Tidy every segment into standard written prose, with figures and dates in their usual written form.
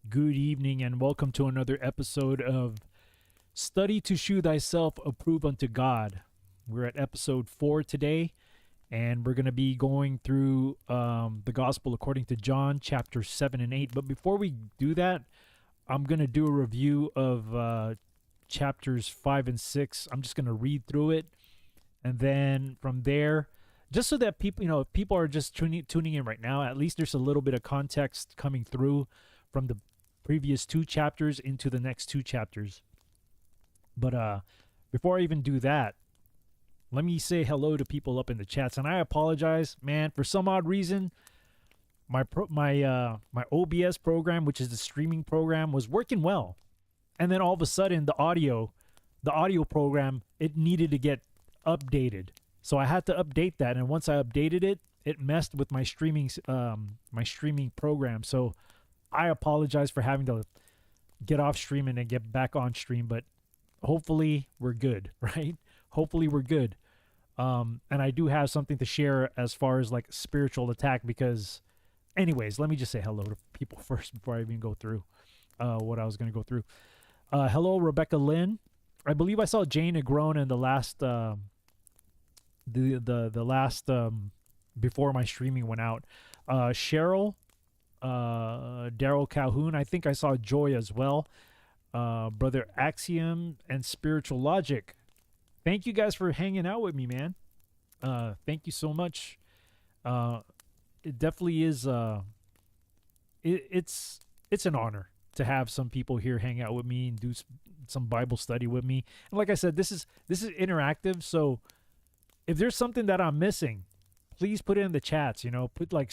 Good evening and welcome to another episode of Study to Shew Thyself, Approve unto God. We're at episode 4 today, and we're going to be going through the Gospel according to John, chapter 7 and 8. But before we do that, I'm going to do a review of chapters 5 and 6. I'm just going to read through it, and then from there, just so that people, if people are just tuning in right now, at least there's a little bit of context coming through from the previous 2 chapters into the next 2 chapters. But before I even do that, let me say hello to people up in the chats. And I apologize, man, for some odd reason, my OBS program, which is the streaming program, was working well. And then all of a sudden the audio program, it needed to get updated. So I had to update that, and once I updated it, it messed with my streaming program. So I apologize for having to get off stream and then get back on stream, but hopefully we're good, right? Hopefully we're good. And I do have something to share as far as like spiritual attack, because anyways, let me just say hello to people first before I even go through what I was going to go through. Hello, Rebecca Lynn. I believe I saw Jane Agrone in the last the last before my streaming went out. Cheryl, Daryl Calhoun. I think I saw Joy as well. Brother Axiom and Spiritual Logic. Thank you guys for hanging out with me, man. Thank you so much. It definitely is. It's an honor to have some people here hang out with me and do some Bible study with me. And like I said, this is interactive. So if there's something that I'm missing, please put it in the chats. Put like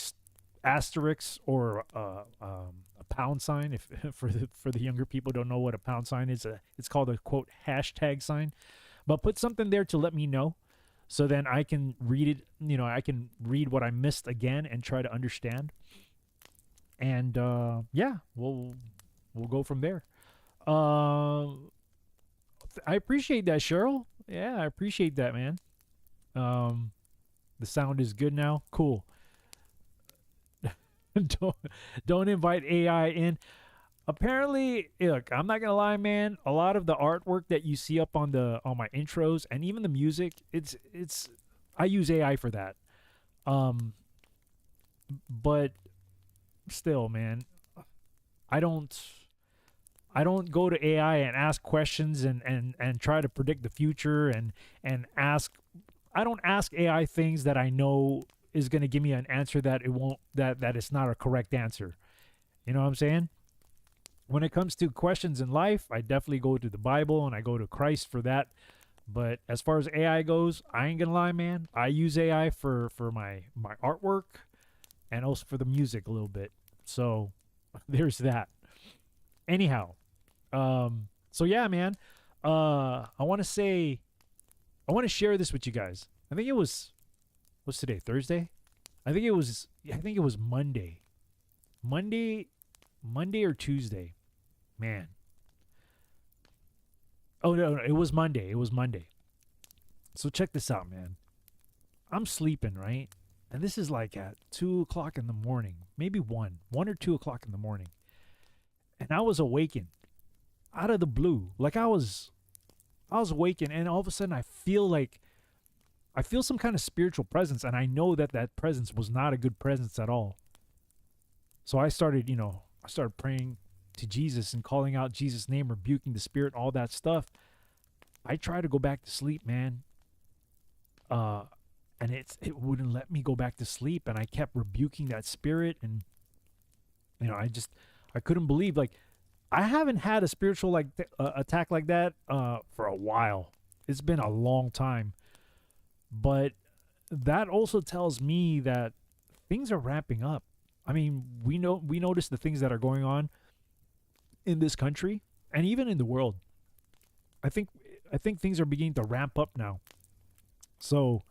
asterisks or a pound sign. If for the younger people don't know what a pound sign is, it's called a quote hashtag sign. But put something there to let me know, so then I can read it. I can read what I missed again and try to understand. And yeah, we'll go from there. I appreciate that, Cheryl. Yeah, I appreciate that, man. The sound is good now. Cool. don't invite AI in. Apparently, look, I'm not gonna lie, man. A lot of the artwork that you see up on my intros and even the music, it's I use AI for that. But still, man, I don't go to AI and ask questions and try to predict the future and ask. I don't ask AI things that I know is going to give me an answer that it's not a correct answer. You know what I'm saying? When it comes to questions in life, I definitely go to the Bible and I go to Christ for that. But as far as AI goes, I ain't gonna lie, man. I use AI for my artwork and also for the music a little bit. So there's that. Anyhow, so yeah, man. I want to share this with you guys. I think it was, what's today? Thursday? I think it was Monday. Monday or Tuesday. Man. Oh no, it was Monday. It was Monday. So check this out, man. I'm sleeping, right? And this is like at 2 o'clock in the morning. Maybe 1 or 2 o'clock in the morning. And I was awakened out of the blue. Like I was I was awakened, and all of a sudden I feel some kind of spiritual presence, and I know that that presence was not a good presence at all. So I started praying to Jesus and calling out Jesus' name, rebuking the spirit, all that stuff. I tried to go back to sleep, man. And it wouldn't let me go back to sleep, and I kept rebuking that spirit, and I couldn't believe, like, I haven't had a spiritual attack like that for a while. It's been a long time. But that also tells me that things are ramping up. I mean, we notice the things that are going on in this country and even in the world. I think things are beginning to ramp up now. So,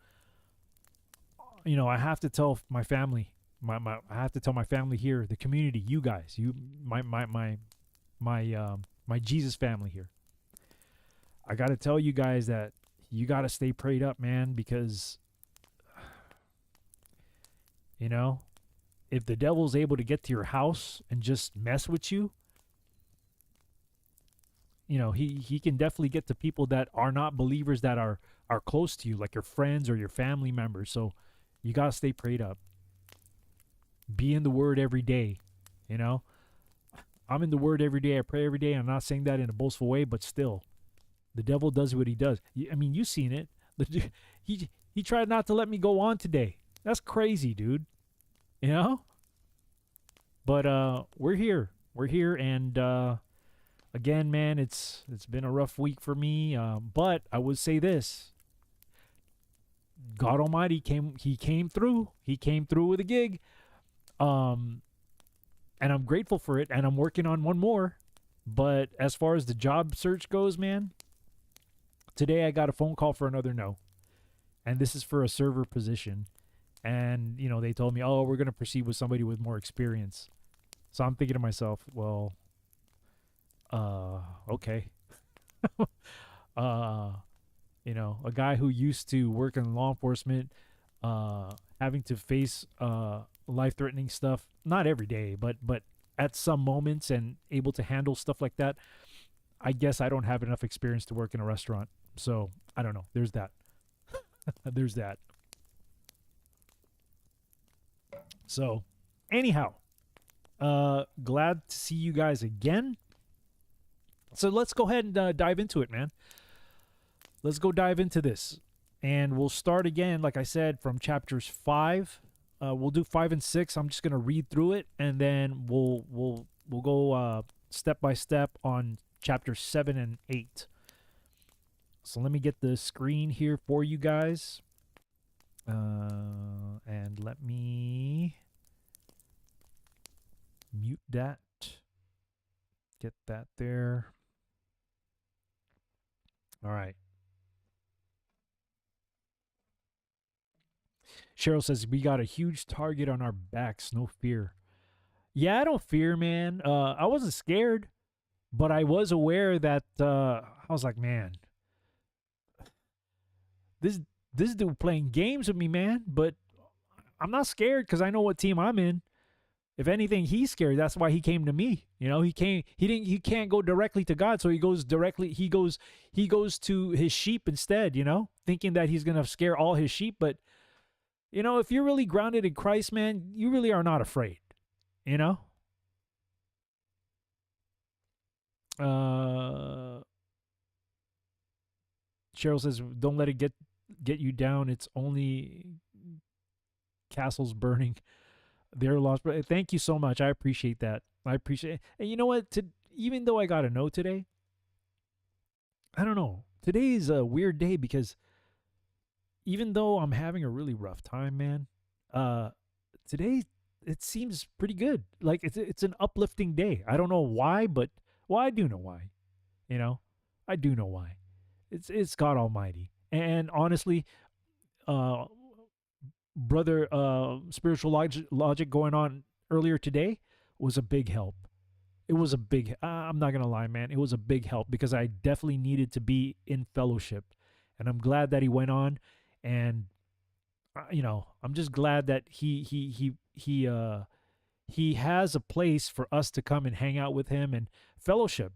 I have to tell my family, I have to tell my family here, the community, you guys, my Jesus family here. I got to tell you guys that you got to stay prayed up, man, because if the devil's able to get to your house and just mess with you, he can definitely get to people that are not believers, that are close to you, like your friends or your family members. So you got to stay prayed up. Be in the word every day. I'm in the word every day. I pray every day. I'm not saying that in a boastful way, but still, the devil does what he does. I mean, you've seen it. He tried not to let me go on today. That's crazy, dude. But we're here. We're here, and again, man, it's been a rough week for me. But I would say this: God Almighty came through. He came through with a gig. And I'm grateful for it, and I'm working on one more. But as far as the job search goes, man, today I got a phone call for another no. And this is for a server position. And, they told me, oh, we're going to proceed with somebody with more experience. So I'm thinking to myself, well, okay. A guy who used to work in law enforcement, having to face life-threatening stuff, not every day, but at some moments, and able to handle stuff like that. I guess I don't have enough experience to work in a restaurant. So I don't know. There's that. There's that. So anyhow, glad to see you guys again. So let's go ahead and dive into it, man. Let's go dive into this. And we'll start again, like I said, from chapters 5. We'll do 5 and 6. I'm just gonna read through it, and then we'll go step by step on chapters 7 and 8. So let me get the screen here for you guys, and let me mute that. Get that there. All right. Cheryl says, we got a huge target on our backs. No fear. Yeah, I don't fear, man. I wasn't scared, but I was aware that I was like, man, this dude playing games with me, man. But I'm not scared because I know what team I'm in. If anything, he's scared. That's why he came to me. He can't go directly to God, so he goes to his sheep instead, thinking that he's gonna scare all his sheep. But if you're really grounded in Christ, man, you really are not afraid. Cheryl says, don't let it get you down. It's only castles burning. They're lost. But thank you so much. I appreciate that. I appreciate it. And you know what? Even though I got a no today, I don't know. Today is a weird day because even though I'm having a really rough time, man, today it seems pretty good. Like it's an uplifting day. I don't know why, but I do know why. I do know why. It's God Almighty. And honestly, brother, spiritual logic going on earlier today was a big help. It was a big. I'm not gonna lie, man. It was a big help because I definitely needed to be in fellowship, and I'm glad that he went on. And I'm just glad that he has a place for us to come and hang out with him and fellowship,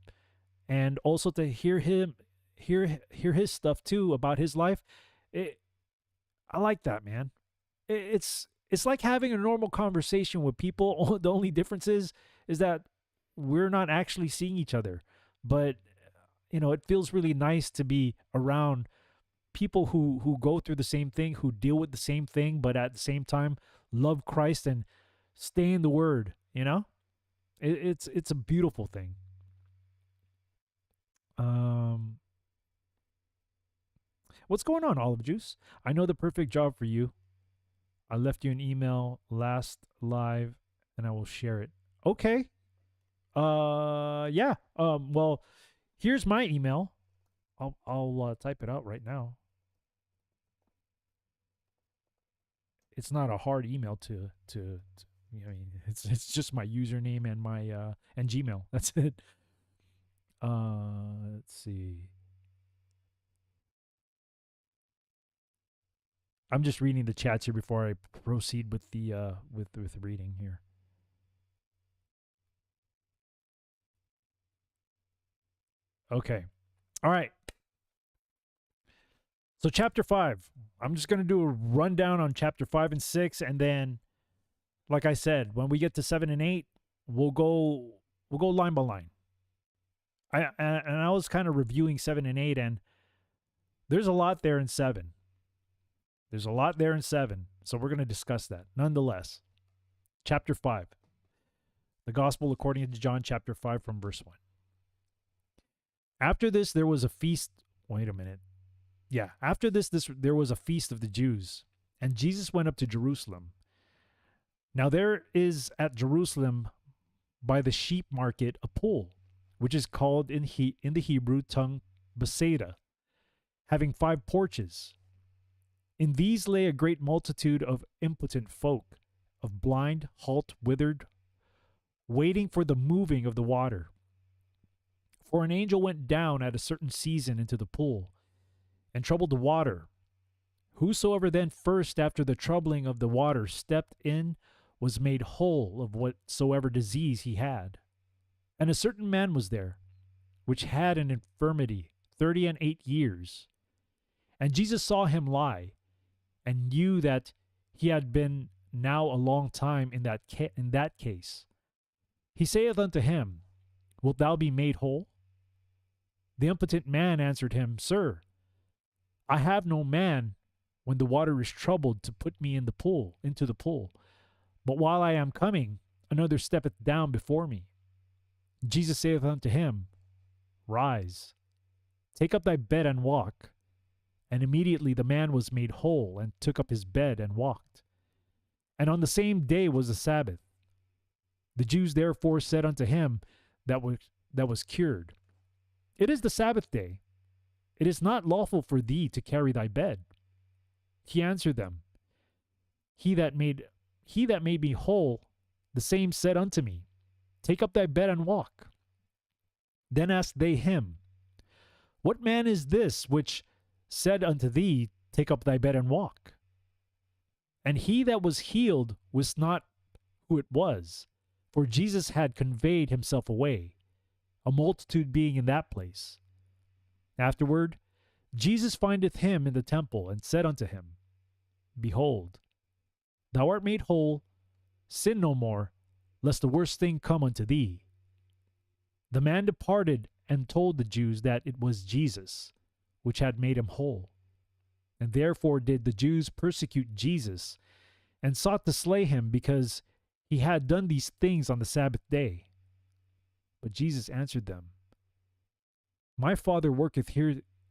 and also to hear him hear his stuff too about his life. It, I like that, man. It's like having a normal conversation with people. The only difference is that we're not actually seeing each other, but it feels really nice to be around people who go through the same thing, who deal with the same thing, but at the same time love Christ and stay in the Word. It's a beautiful thing. Um, what's going on, Olive Juice? I know the perfect job for you. I left you an email last live, and I will share it. Okay. Yeah. Well, here's my email. I'll type it out right now. It's not a hard email to I mean, it's just my username and my and Gmail. That's it. Let's see. I'm just reading the chats here before I proceed with the with reading here. Okay. All right. So chapter 5. I'm just going to do a rundown on chapter 5 and 6, and then like I said, when we get to 7 and 8, we'll go line by line. I was kind of reviewing 7 and 8, and there's a lot there in 7. There's a lot there in 7, so we're going to discuss that. Nonetheless, chapter 5. The Gospel according to John, chapter 5, from verse 1. After this, there was a feast. Wait a minute. Yeah, after this there was a feast of the Jews, and Jesus went up to Jerusalem. Now there is at Jerusalem by the sheep market a pool, which is called in the Hebrew tongue Bethesda, having 5 porches. In these lay a great multitude of impotent folk, of blind, halt, withered, waiting for the moving of the water. For an angel went down at a certain season into the pool, and troubled the water. Whosoever then first after the troubling of the water stepped in was made whole of whatsoever disease he had. And a certain man was there, which had an infirmity 38 years. And Jesus saw him lie, and knew that he had been now a long time in that case. He saith unto him, Wilt thou be made whole? The impotent man answered him, Sir, I have no man when the water is troubled to put me into the pool. But while I am coming, another steppeth down before me. Jesus saith unto him, Rise, take up thy bed and walk. And immediately the man was made whole, and took up his bed and walked. And on the same day was the Sabbath. The Jews therefore said unto him that was cured, It is the Sabbath day. It is not lawful for thee to carry thy bed. He answered them, He that made me whole, the same said unto me, Take up thy bed and walk. Then asked they him, What man is this which said unto thee, Take up thy bed and walk? And he that was healed wist not who it was, for Jesus had conveyed himself away, a multitude being in that place. Afterward, Jesus findeth him in the temple, and said unto him, Behold, thou art made whole, sin no more, lest the worst thing come unto thee. The man departed and told the Jews that it was Jesus, which had made him whole. And therefore did the Jews persecute Jesus, and sought to slay him, because he had done these things on the Sabbath day. But Jesus answered them, My Father worketh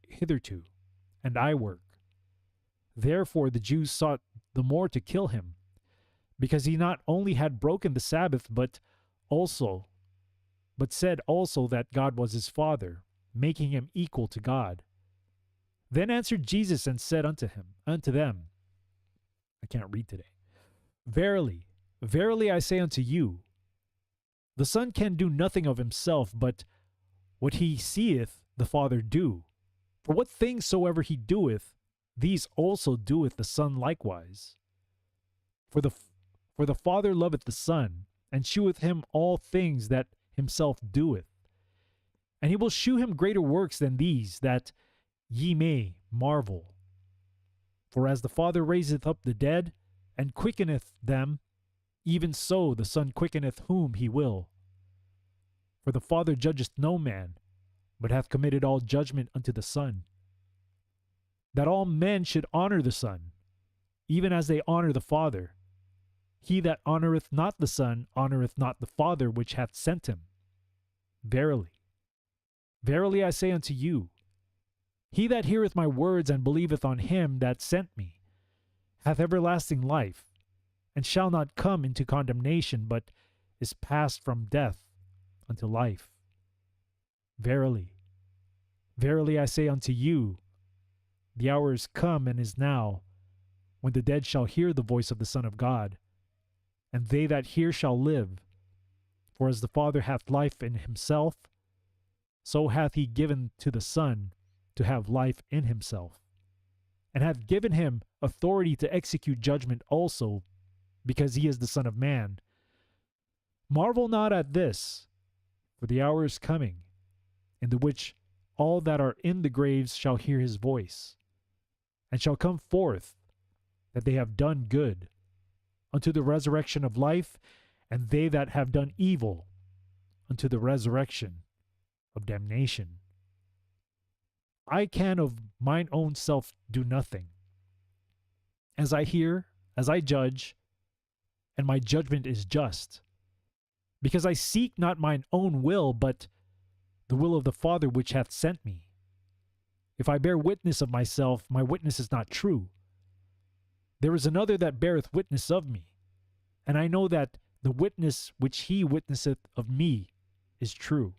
hitherto, and I work. Therefore the Jews sought the more to kill him, because he not only had broken the Sabbath, but said also that God was his Father, making him equal to God. Then answered Jesus and said unto them, I can't read today. Verily, verily I say unto you, the Son can do nothing of himself, but what he seeth the Father do. For what things soever he doeth, these also doeth the Son likewise. For the Father loveth the Son, and sheweth him all things that himself doeth. And he will shew him greater works than these, that ye may marvel. For as the Father raiseth up the dead, and quickeneth them, even so the Son quickeneth whom he will. For the Father judgeth no man, but hath committed all judgment unto the Son, that all men should honor the Son, even as they honor the Father. He that honoureth not the Son honoureth not the Father which hath sent him. Verily, verily I say unto you, he that heareth my words and believeth on him that sent me hath everlasting life, and shall not come into condemnation, but is passed from death unto life. Verily, verily I say unto you, the hour is come and is now, when the dead shall hear the voice of the Son of God, and they that hear shall live. For as the Father hath life in himself, so hath he given to the Son to have life in himself, and hath given him authority to execute judgment also, because he is the Son of Man. Marvel not at this, for the hour is coming, in the which all that are in the graves shall hear his voice, and shall come forth, that they have done good, unto the resurrection of life, and they that have done evil, unto the resurrection of damnation. I can of mine own self do nothing. As I hear, as I judge, and my judgment is just, because I seek not mine own will, but the will of the Father which hath sent me. If I bear witness of myself, my witness is not true. There is another that beareth witness of me, and I know that the witness which he witnesseth of me is true.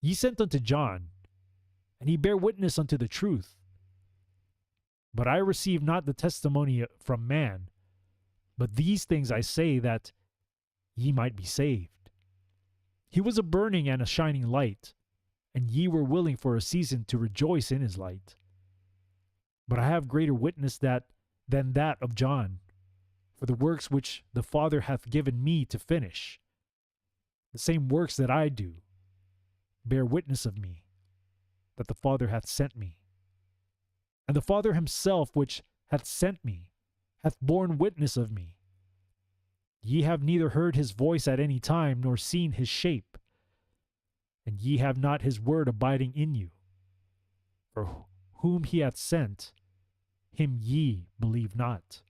Ye sent unto John, and he bare witness unto the truth. But I receive not the testimony from man, but these things I say, that ye might be saved. He was a burning and a shining light, and ye were willing for a season to rejoice in his light. But I have greater witness than that of John, for the works which the Father hath given me to finish, the same works that I do, bear witness of me, that the Father hath sent me. And the Father himself which hath sent me hath borne witness of me. Ye have neither heard his voice at any time, nor seen his shape, and ye have not his word abiding in you. For whom he hath sent, him ye believe not.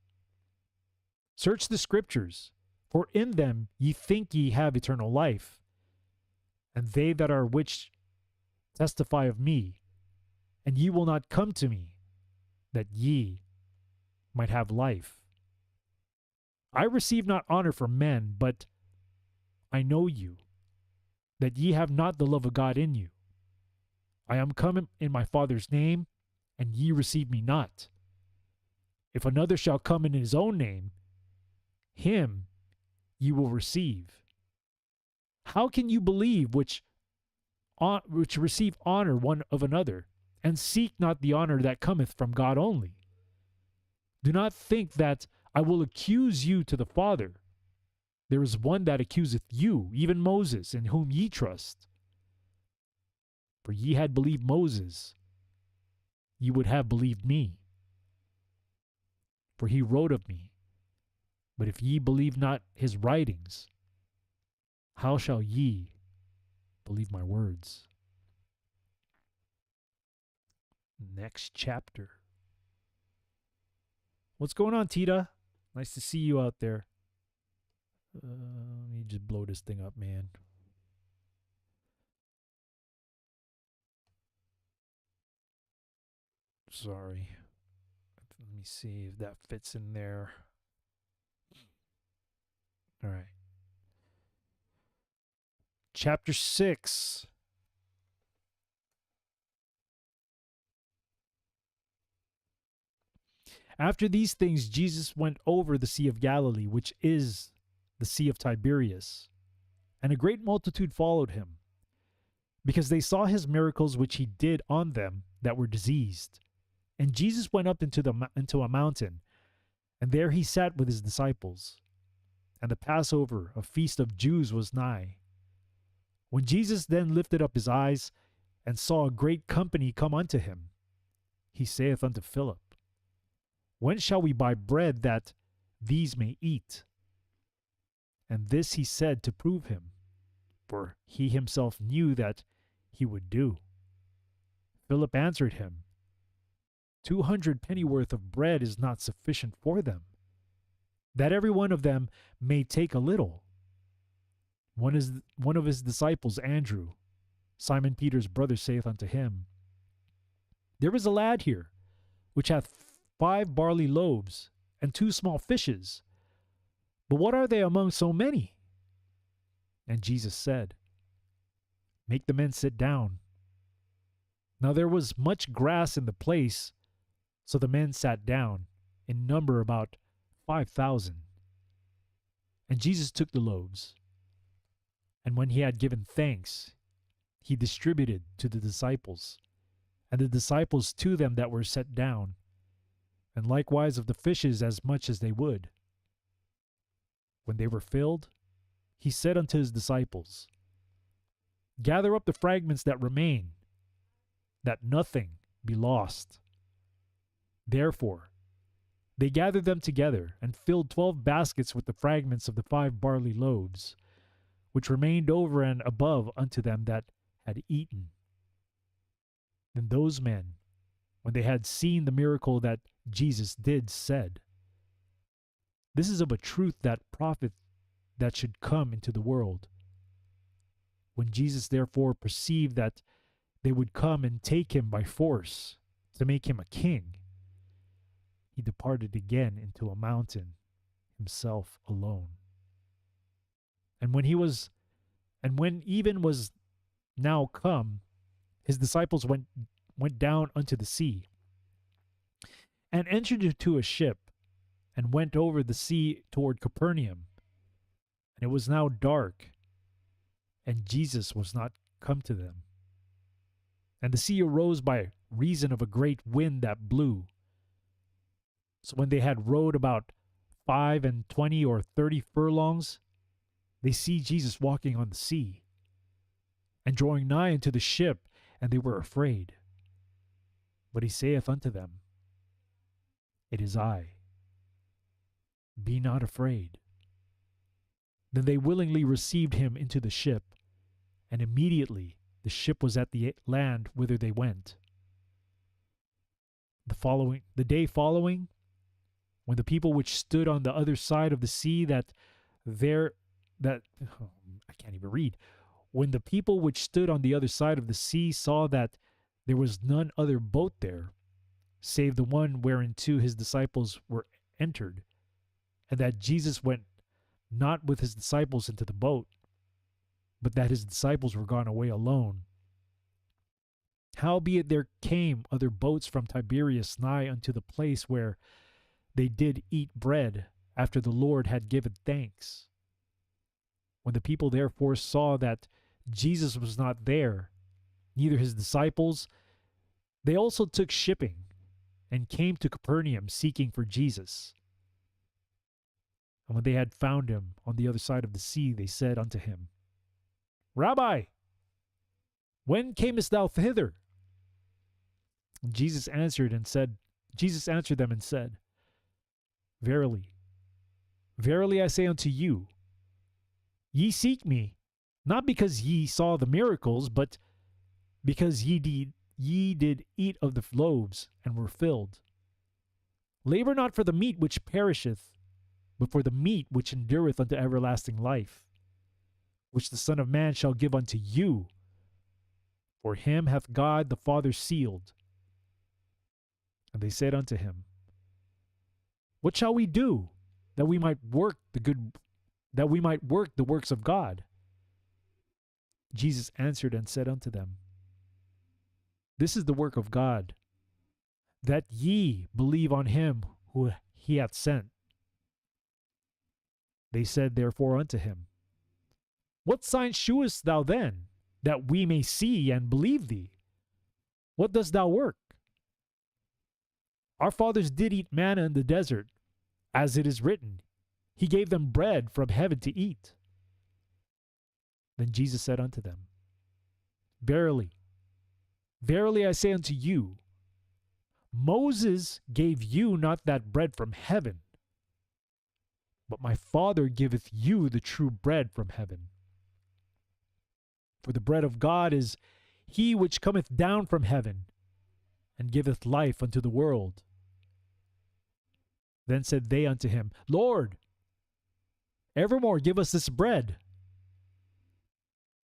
Search the Scriptures, for in them ye think ye have eternal life, and they that are which testify of me, and ye will not come to me, that ye might have life. I receive not honor from men, but I know you, that ye have not the love of God in you. I am come in my Father's name, and ye receive me not. If another shall come in his own name, him ye will receive. How can you believe which receive honor one of another, and seek not the honor that cometh from God only? Do not think that I will accuse you to the Father. There is one that accuseth you, even Moses, in whom ye trust. For ye had believed Moses, ye would have believed me, for he wrote of me. But if ye believe not his writings, how shall ye believe my words? Next chapter. What's going on, Tita? Nice to see you out there. Let me just blow this thing up, man. Sorry. Let me see if that fits in there. All right. Chapter 6. After these things, Jesus went over the Sea of Galilee, which is the Sea of Tiberias, and a great multitude followed him, because they saw his miracles which he did on them that were diseased. And Jesus went up into a mountain, and there he sat with his disciples. And the Passover, a feast of Jews, was nigh. When Jesus then lifted up his eyes, and saw a great company come unto him, he saith unto Philip, When shall we buy bread that these may eat? And this he said to prove him, for he himself knew that he would do. Philip answered him, 200 pennyworth of bread is not sufficient for them, that every one of them may take a little. One of his disciples, Andrew, Simon Peter's brother, saith unto him, There is a lad here, which hath 5 barley loaves, and 2 small fishes. But what are they among so many? And Jesus said, Make the men sit down. Now there was much grass in the place, so the men sat down, in number about 5,000. And Jesus took the loaves, and when he had given thanks, he distributed to the disciples, and the disciples to them that were set down, and likewise of the fishes as much as they would. When they were filled, he said unto his disciples, Gather up the fragments that remain, that nothing be lost. Therefore, they gathered them together, and filled 12 baskets with the fragments of the 5 barley loaves, which remained over and above unto them that had eaten. Then those men, when they had seen the miracle that Jesus did, said, This is of a truth that prophet that should come into the world. When Jesus therefore perceived that they would come and take him by force to make him a king, he departed again into a mountain, himself alone. And when even was now come, his disciples went down unto the sea, and entered into a ship, and went over the sea toward Capernaum. And it was now dark, and Jesus was not come to them. And the sea arose by reason of a great wind that blew. So when they had rowed about 25 or 30 furlongs, they see Jesus walking on the sea, and drawing nigh unto the ship, and they were afraid. But he saith unto them, It is I. Be not afraid. Then they willingly received him into the ship, and immediately the ship was at the land whither they went. The day following, when the people which stood on the other side of the sea When the people which stood on the other side of the sea saw that there was none other boat there, save the one whereinto his disciples were entered, and that Jesus went not with his disciples into the boat, but that his disciples were gone away alone. Howbeit there came other boats from Tiberias nigh unto the place where they did eat bread after the Lord had given thanks. When the people therefore saw that Jesus was not there, neither his disciples, they also took shipping, and came to Capernaum seeking for Jesus. And when they had found him on the other side of the sea, they said unto him, Rabbi, when camest thou hither? And Jesus answered them and said, Verily, verily I say unto you, ye seek me, not because ye saw the miracles, but because ye did eat of the loaves, and were filled. Labor not for the meat which perisheth, but for the meat which endureth unto everlasting life, which the Son of Man shall give unto you. For him hath God the Father sealed. And they said unto him, What shall we do, that we might work the works of God? Jesus answered and said unto them, This is the work of God, that ye believe on him who he hath sent. They said therefore unto him, What sign shewest thou then, that we may see and believe thee? What dost thou work? Our fathers did eat manna in the desert, as it is written, He gave them bread from heaven to eat. Then Jesus said unto them, Verily, Verily I say unto you, Moses gave you not that bread from heaven, but my Father giveth you the true bread from heaven. For the bread of God is he which cometh down from heaven, and giveth life unto the world. Then said they unto him, Lord, evermore give us this bread.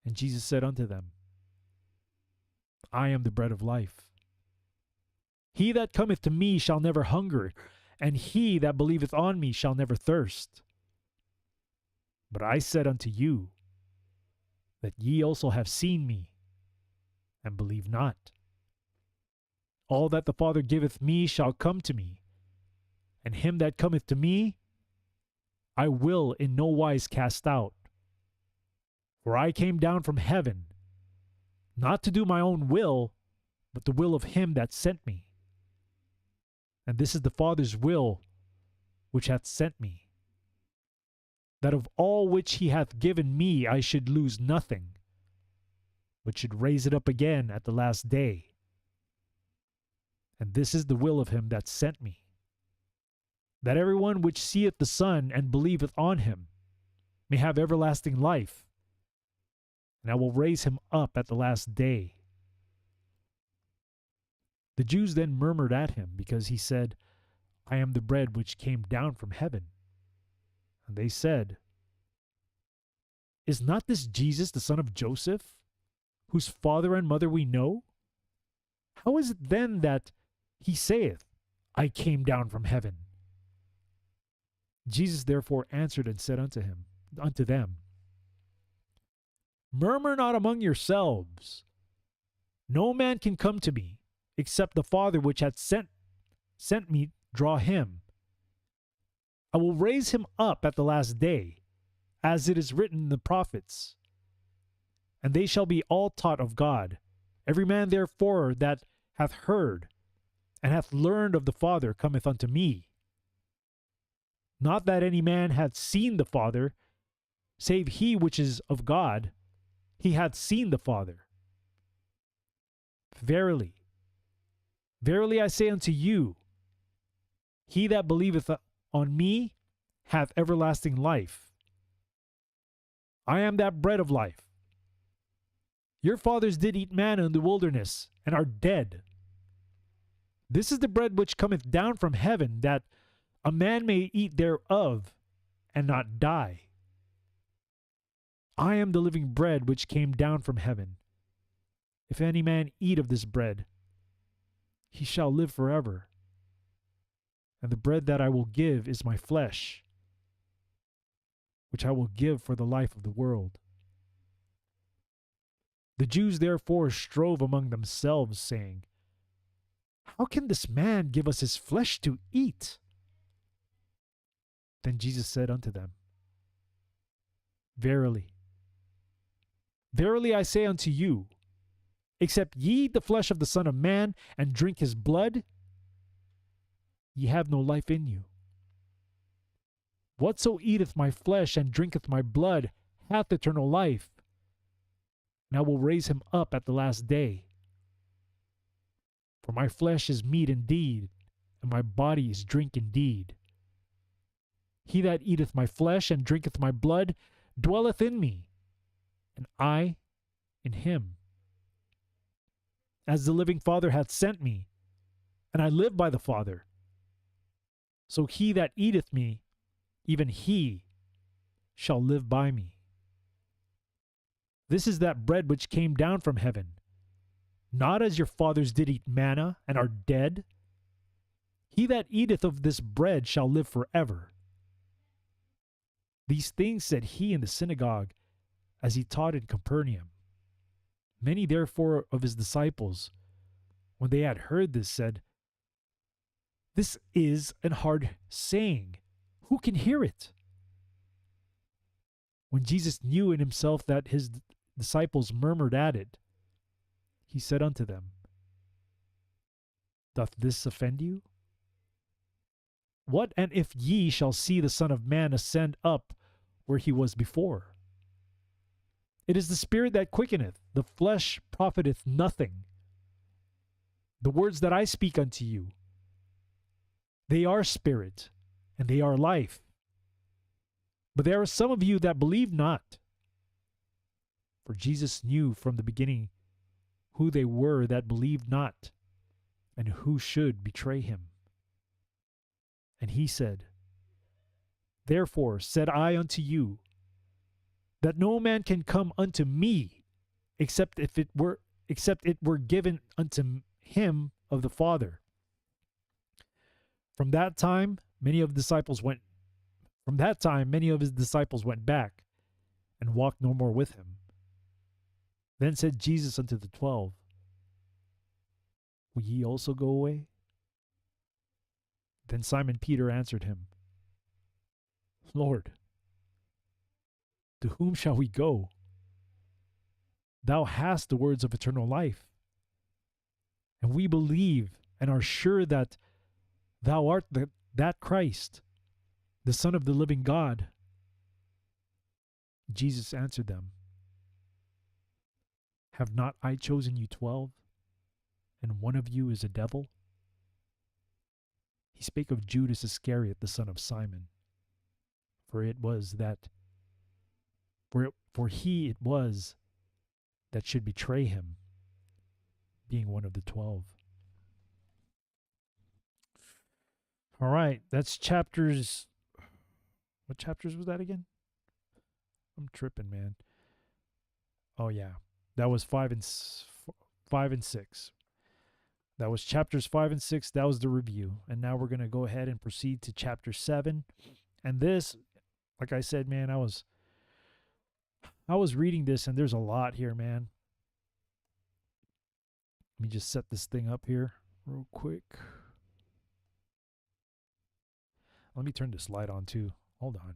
And Jesus said unto them, I am the bread of life. He that cometh to me shall never hunger, and he that believeth on me shall never thirst. But I said unto you, that ye also have seen me, and believe not. All that the Father giveth me shall come to me, and him that cometh to me I will in no wise cast out. For I came down from heaven, not to do my own will, but the will of him that sent me. And this is the Father's will which hath sent me, that of all which he hath given me I should lose nothing, but should raise it up again at the last day. And this is the will of him that sent me, that every one which seeth the Son and believeth on him may have everlasting life, and I will raise him up at the last day. The Jews then murmured at him, because he said, I am the bread which came down from heaven. And they said, Is not this Jesus the son of Joseph, whose father and mother we know? How is it then that he saith, I came down from heaven? Jesus therefore answered and said unto them, Murmur not among yourselves. No man can come to me, except the Father which hath sent me draw him. I will raise him up at the last day, as it is written in the prophets. And they shall be all taught of God. Every man therefore that hath heard and hath learned of the Father cometh unto me. Not that any man hath seen the Father, save he which is of God, he hath seen the Father. Verily, verily I say unto you, he that believeth on me hath everlasting life. I am that bread of life. Your fathers did eat manna in the wilderness, and are dead. This is the bread which cometh down from heaven, that a man may eat thereof, and not die. I am the living bread which came down from heaven. If any man eat of this bread, he shall live forever. And the bread that I will give is my flesh, which I will give for the life of the world. The Jews therefore strove among themselves, saying, How can this man give us his flesh to eat? Then Jesus said unto them, Verily, verily I say unto you, except ye eat the flesh of the Son of Man and drink his blood, ye have no life in you. Whatso eateth my flesh and drinketh my blood hath eternal life, and I will raise him up at the last day. For my flesh is meat indeed, and my body is drink indeed. He that eateth my flesh and drinketh my blood dwelleth in me, and I in him. As the living Father hath sent me, and I live by the Father, so he that eateth me, even he shall live by me. This is that bread which came down from heaven, not as your fathers did eat manna and are dead. He that eateth of this bread shall live forever. These things said he in the synagogue, as he taught in Capernaum. Many therefore of his disciples, when they had heard this, said, This is an hard saying. Who can hear it? When Jesus knew in himself that his disciples murmured at it, he said unto them, Doth this offend you? What and if ye shall see the Son of Man ascend up where he was before? It is the Spirit that quickeneth, the flesh profiteth nothing. The words that I speak unto you, they are spirit, and they are life. But there are some of you that believe not. For Jesus knew from the beginning who they were that believed not, and who should betray him. And he said, Therefore said I unto you, that no man can come unto me, except it were given unto him of the Father. From that time many of his disciples went back, and walked no more with him. Then said Jesus unto the 12, Will ye also go away? Then Simon Peter answered him, Lord, to whom shall we go? Thou hast the words of eternal life. And we believe and are sure that thou art that Christ, the Son of the living God. Jesus answered them, Have not I chosen you 12, and one of you is a devil? He spake of Judas Iscariot, the son of Simon, for he it was that should betray him, being one of the 12. All right, that's chapters. What chapters was that again? I'm tripping, man. Oh yeah, that was 5 and 6. That was chapters 5 and 6. That was the review, and now we're gonna go ahead and proceed to chapter 7. And this, like I said, man, I was reading this, and there's a lot here, man. Let me just set this thing up here real quick. Let me turn this light on too. Hold on.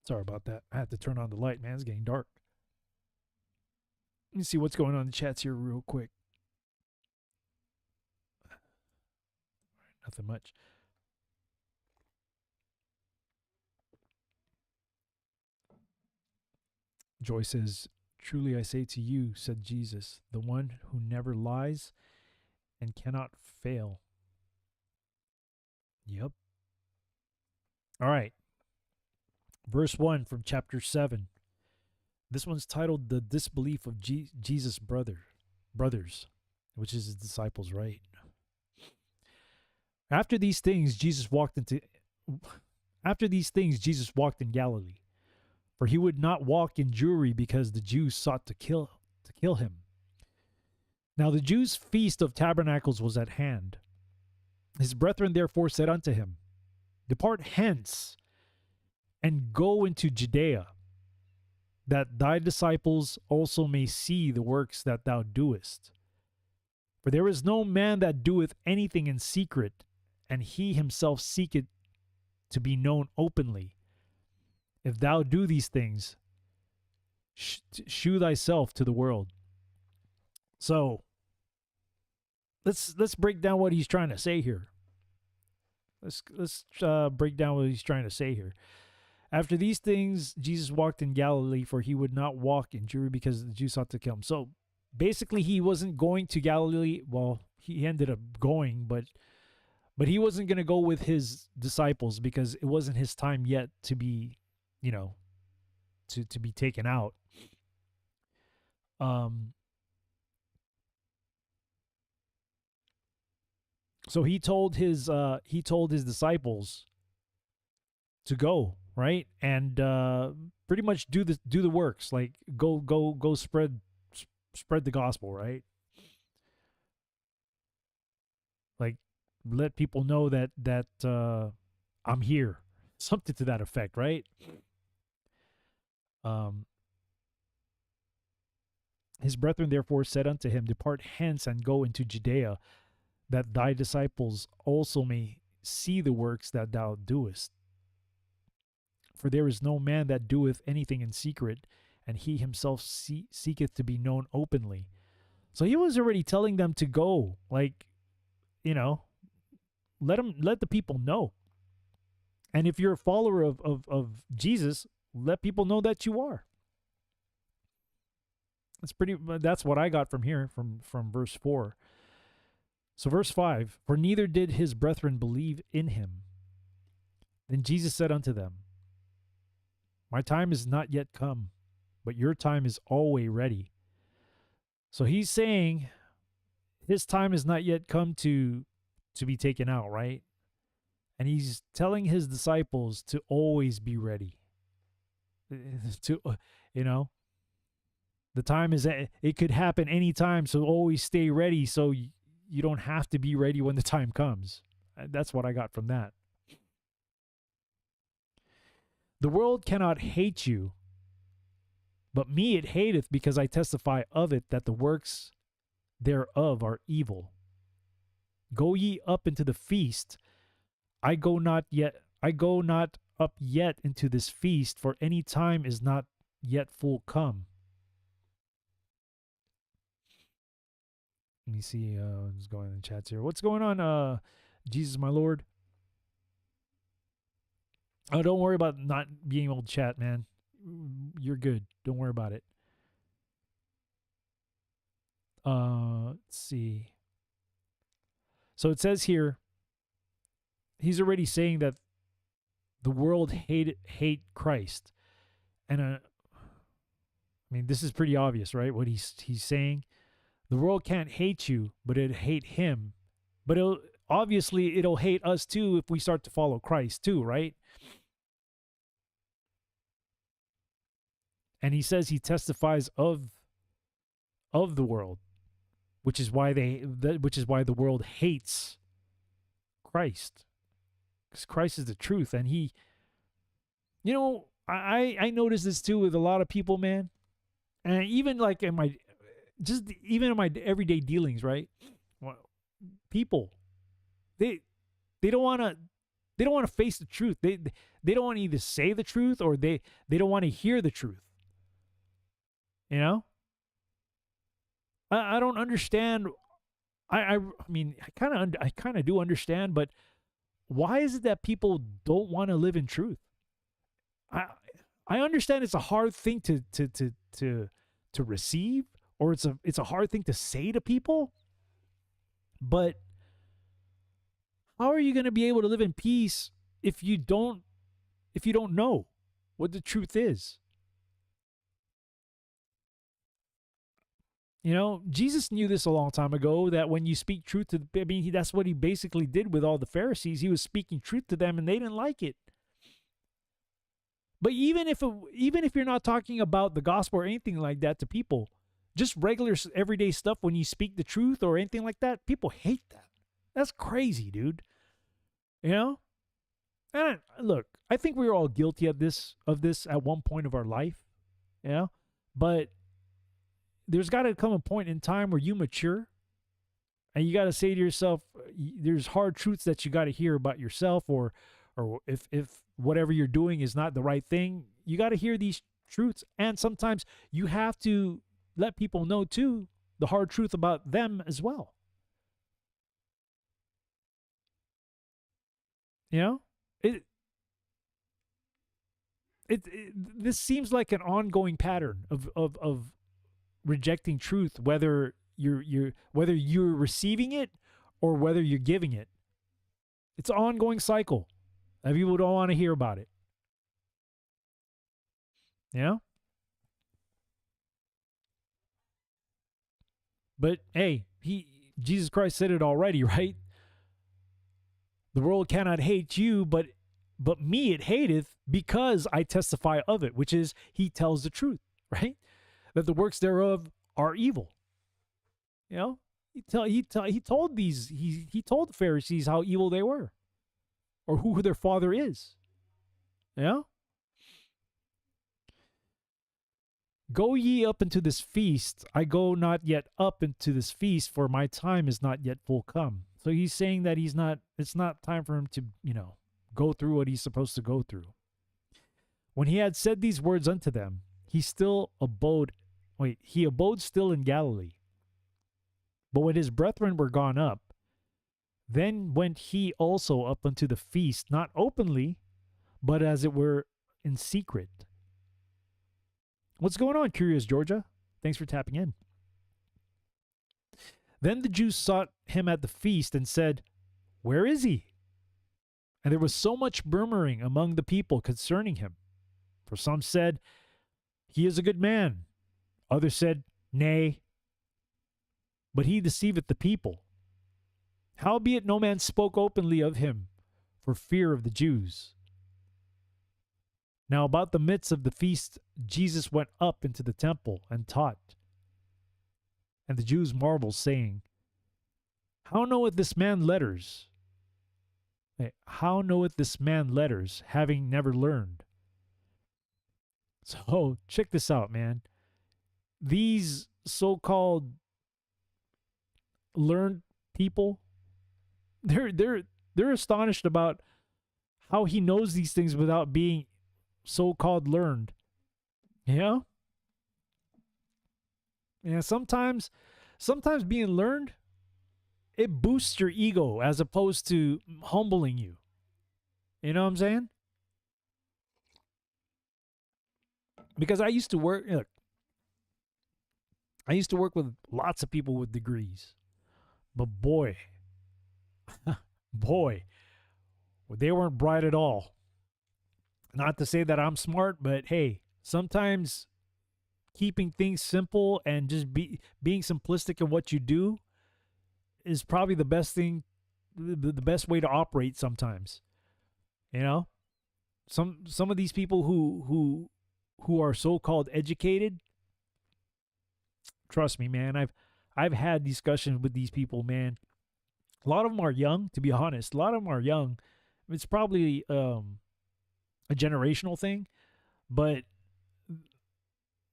Sorry about that. I had to turn on the light, man. It's getting dark. Let me see what's going on in the chats here real quick. Nothing much. Joy says, Truly I say to you, said Jesus, the one who never lies and cannot fail. Yep. All right. Verse 1 from chapter 7. This one's titled The Disbelief of Jesus' brothers, which is his disciples, right? After these things, Jesus walked in Galilee, for he would not walk in Jewry because the Jews sought to kill him. Now the Jews' feast of tabernacles was at hand. His brethren therefore said unto him, Depart hence, and go into Judea, that thy disciples also may see the works that thou doest. For there is no man that doeth anything in secret, and he himself seeketh to be known openly. If thou do these things, shew thyself to the world. So, let's break down what he's trying to say here. Let's break down what he's trying to say here. After these things, Jesus walked in Galilee, for he would not walk in Jewry because the Jews sought to kill him. So basically, he wasn't going to Galilee. Well, he ended up going, but he wasn't going to go with his disciples because it wasn't his time yet to be, to be taken out. So he told his disciples to go, right? And pretty much do the works, like go spread the gospel, right? Like let people know that I'm here. Something to that effect, right? His brethren therefore said unto him, Depart hence and go into Judea, that thy disciples also may see the works that thou doest. For there is no man that doeth anything in secret, and he himself seeketh to be known openly. So he was already telling them to go, like, let the people know. And if you're a follower of Jesus, let people know that you are. That's what I got from here, from verse 4. So verse 5, for neither did his brethren believe in him. Then Jesus said unto them, my time is not yet come, but your time is always ready. So he's saying his time is not yet come to be taken out, right? And he's telling his disciples to always be ready. To, the time is, it could happen anytime, so always stay ready so you don't have to be ready when the time comes. That's what I got from that. The world cannot hate you, but me it hateth, because I testify of it that the works thereof are evil. Go ye up into the feast. I go not up yet into this feast, for any time is not yet full come. Let me see what's going on in the chats here. What's going on, Jesus my Lord? Oh, don't worry about not being able to chat, man. You're good. Don't worry about it. Let's see. So it says here, he's already saying that the world hate Christ. And I mean, this is pretty obvious, right? What he's saying. The world can't hate you, but it'll hate him. But it'll hate us too if we start to follow Christ too, right? And he says he testifies of the world, which is why the world hates Christ, because Christ is the truth. And he, I notice this too with a lot of people, man, and even like in my everyday dealings, right? Well, people, they don't want to face the truth. They don't want to either say the truth, or they don't want to hear the truth. I don't understand. I mean, I kind of do understand, but why is it that people don't want to live in truth? I understand it's a hard thing to receive, or it's a hard thing to say to people. But how are you going to be able to live in peace if you don't know what the truth is? Jesus knew this a long time ago, that when you speak truth that's what he basically did with all the Pharisees. He was speaking truth to them and they didn't like it. But even if you're not talking about the gospel or anything like that to people, just regular everyday stuff, when you speak the truth or anything like that, people hate that. That's crazy, dude. And look, I think we were all guilty of this at one point of our life. But there's got to come a point in time where you mature, and you got to say to yourself, there's hard truths that you got to hear about yourself, or if whatever you're doing is not the right thing, you got to hear these truths. And sometimes you have to let people know too the hard truth about them as well. This seems like an ongoing pattern of rejecting truth, whether you're receiving it or whether you're giving it. It's an ongoing cycle, and people don't want to hear about it. But hey, Jesus Christ said it already, right? The world cannot hate you, but me it hateth, because I testify of it, which is he tells the truth, right? That the works thereof are evil. He told the Pharisees how evil they were, or who their father is. Go ye up into this feast. I go not yet up into this feast, for my time is not yet full come. So he's saying that it's not time for him to, go through what he's supposed to go through. When he had said these words unto them, he abode still in Galilee. But when his brethren were gone up, then went he also up unto the feast, not openly, but as it were in secret. What's going on, Curious Georgia? Thanks for tapping in. Then the Jews sought him at the feast and said, "Where is he?" And there was so much murmuring among the people concerning him. For some said, "He is a good man." Others said, "Nay, but he deceiveth the people." Howbeit no man spoke openly of him for fear of the Jews. Now about the midst of the feast, Jesus went up into the temple and taught. And the Jews marveled, saying, "How knoweth this man letters? How knoweth this man letters, having never learned?" So check this out, man. These so-called learned people, they're astonished about how he knows these things without being so-called learned. Yeah? Yeah, sometimes being learned, it boosts your ego as opposed to humbling you. You know what I'm saying? Because I used to work with lots of people with degrees. But boy, they weren't bright at all. Not to say that I'm smart, but hey, sometimes keeping things simple and just being simplistic in what you do is probably the best thing, the best way to operate sometimes. You know? Some of these people who are so-called educated, trust me, man, I've had discussions with these people, man. A lot of them are young, to be honest. A lot of them are young. It's probably a generational thing, but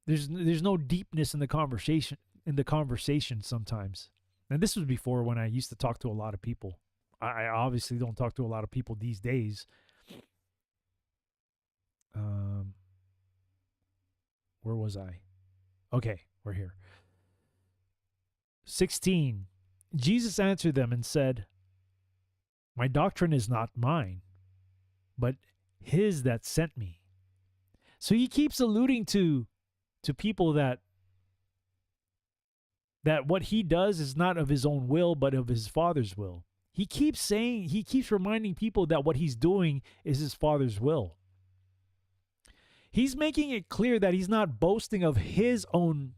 there's no deepness in the conversation sometimes. And this was before, when I used to talk to a lot of people. I obviously don't talk to a lot of people these days. Where was I? Okay, we're here. 16. Jesus answered them and said, "My doctrine is not mine, but his that sent me." So he keeps alluding to people that what he does is not of his own will, but of his Father's will. He keeps reminding people that what he's doing is his Father's will. He's making it clear that he's not boasting of his own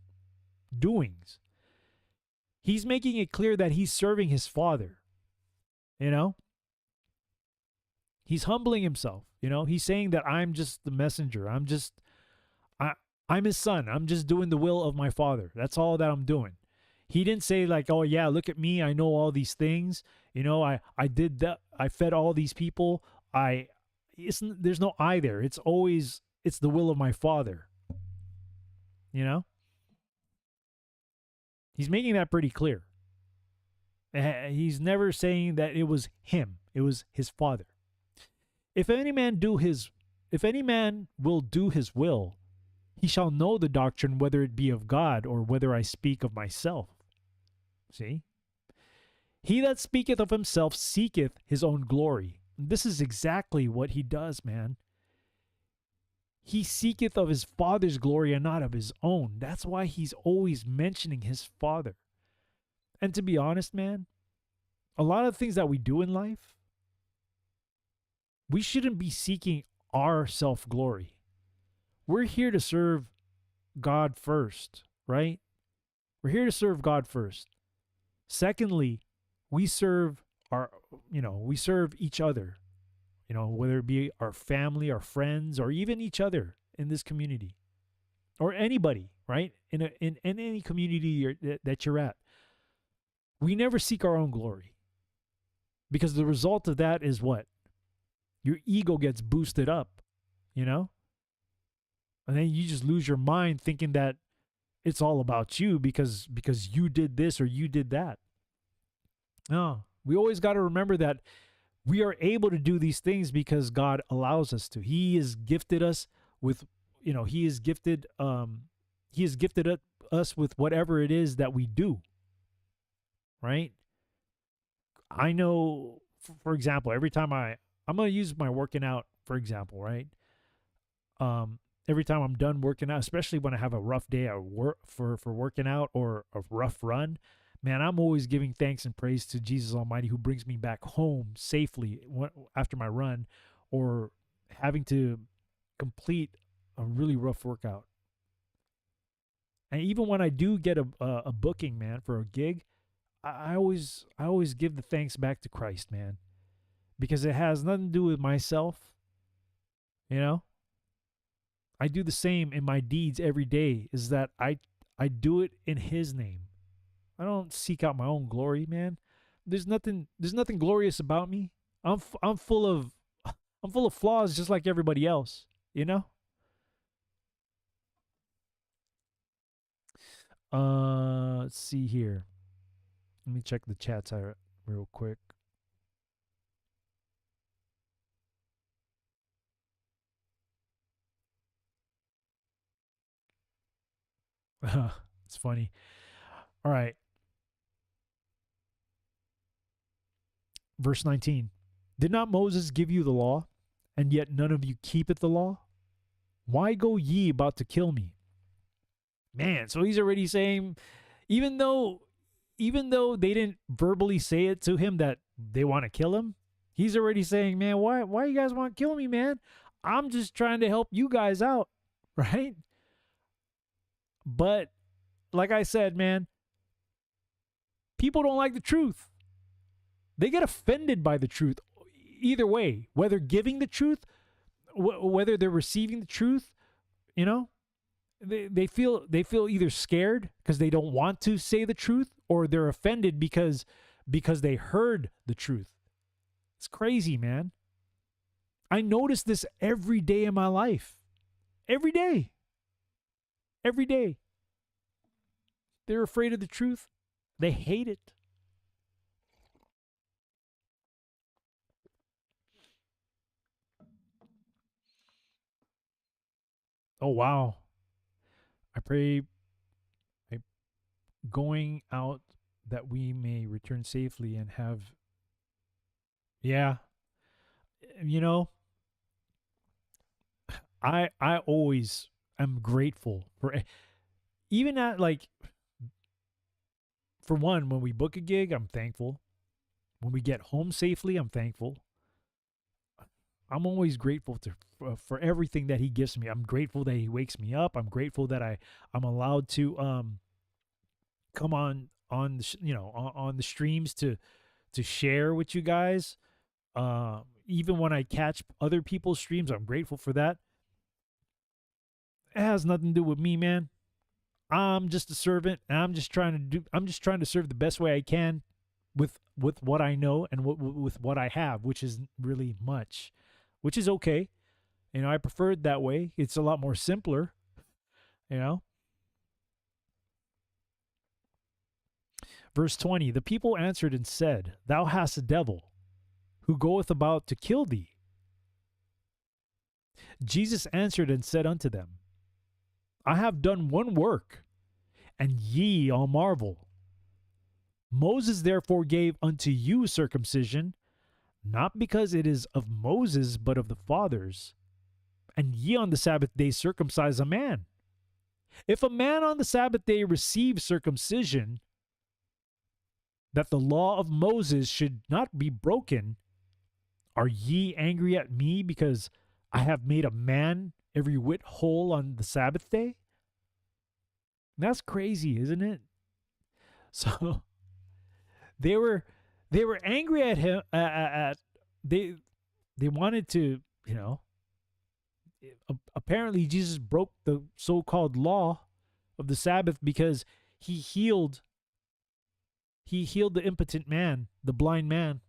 doings. He's making it clear that he's serving his Father. You know? He's humbling himself. You know? He's saying that I'm just the messenger. I'm his son. I'm just doing the will of my Father. That's all that I'm doing. He didn't say like, "Oh yeah, look at me. I know all these things. You know, I did that. I fed all these people. There's no I there. It's the will of my Father." You know? He's making that pretty clear. He's never saying that it was him. It was his Father. If any man will do his will, he shall know the doctrine, whether it be of God or whether I speak of myself. See? He that speaketh of himself seeketh his own glory. This is exactly what he does, man. He seeketh of his Father's glory and not of his own. That's why he's always mentioning his Father. And to be honest, man, a lot of things that we do in life, we shouldn't be seeking our self-glory. We're here to serve God first, right? We're here to serve God first. Secondly, we serve each other. You know, whether it be our family, our friends, or even each other in this community, or anybody, right? In any community that you're at, we never seek our own glory, because the result of that is what? Your ego gets boosted up, you know, and then you just lose your mind thinking that it's all about you because you did this or you did that. No, we always got to remember that we are able to do these things because God allows us to. He has gifted us with, He has gifted us with whatever it is that we do. Right? I know, for example, every time I'm going to use my working out for example, right? Um, every time I'm done working out, especially when I have a rough day at work for working out or a rough run, man, I'm always giving thanks and praise to Jesus Almighty who brings me back home safely after my run, or having to complete a really rough workout. And even when I do get a booking, man, for a gig, I always give the thanks back to Christ, man, because it has nothing to do with myself. You know, I do the same in my deeds every day. Is that I do it in His name. I don't seek out my own glory, man. There's nothing glorious about me. I'm full of I'm full of flaws just like everybody else. You know. Let's see here. Let me check the chats out real quick. It's funny. All right. Verse 19. Did not Moses give you the law, and yet none of you keepeth the law? Why go ye about to kill me? Man, so he's already saying, even though they didn't verbally say it to him that they want to kill him, he's already saying, man, why you guys want to kill me, man? I'm just trying to help you guys out, right? But like I said, man, people don't like the truth. They get offended by the truth either way, whether giving the truth, whether they're receiving the truth, you know, they feel either scared because they don't want to say the truth, or they're offended because they heard the truth. It's crazy, man. I notice this every day in my life. Every day. Every day. They're afraid of the truth. They hate it. Oh wow. I pray going out that we may return safely and have, yeah, you know, I always am grateful for, even at, like, for one, when we book a gig, I'm thankful. When we get home safely, I'm thankful. I'm always grateful for everything that He gives me. I'm grateful that He wakes me up. I'm grateful that I'm allowed to come on the on the streams to share with you guys. Even when I catch other people's streams, I'm grateful for that. It has nothing to do with me, man. I'm just a servant, and I'm just trying to serve the best way I can with what I know and with what I have, which is really much, which is okay. You know, I prefer it that way. It's a lot more simpler, you know. Verse 20, the people answered and said, Thou hast a devil, who goeth about to kill thee. Jesus answered and said unto them, I have done one work, and ye all marvel. Moses therefore gave unto you circumcision, not because it is of Moses, but of the fathers. And ye on the Sabbath day circumcise a man. If a man on the Sabbath day receive circumcision, that the law of Moses should not be broken, are ye angry at me because I have made a man every whit whole on the Sabbath day? That's crazy, isn't it? So they were angry at him. They wanted to, you know. Apparently, Jesus broke the so-called law of the Sabbath because he healed the impotent man, the blind man.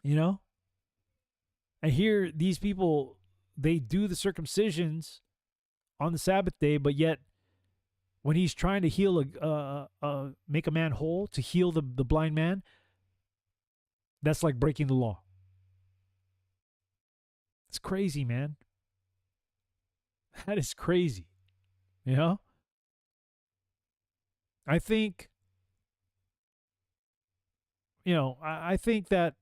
You know, and here these people, they do the circumcisions on the Sabbath day, but yet when he's trying to heal make a man whole, to heal the blind man, that's like breaking the law. It's crazy, man. That is crazy. You know? I think, I think that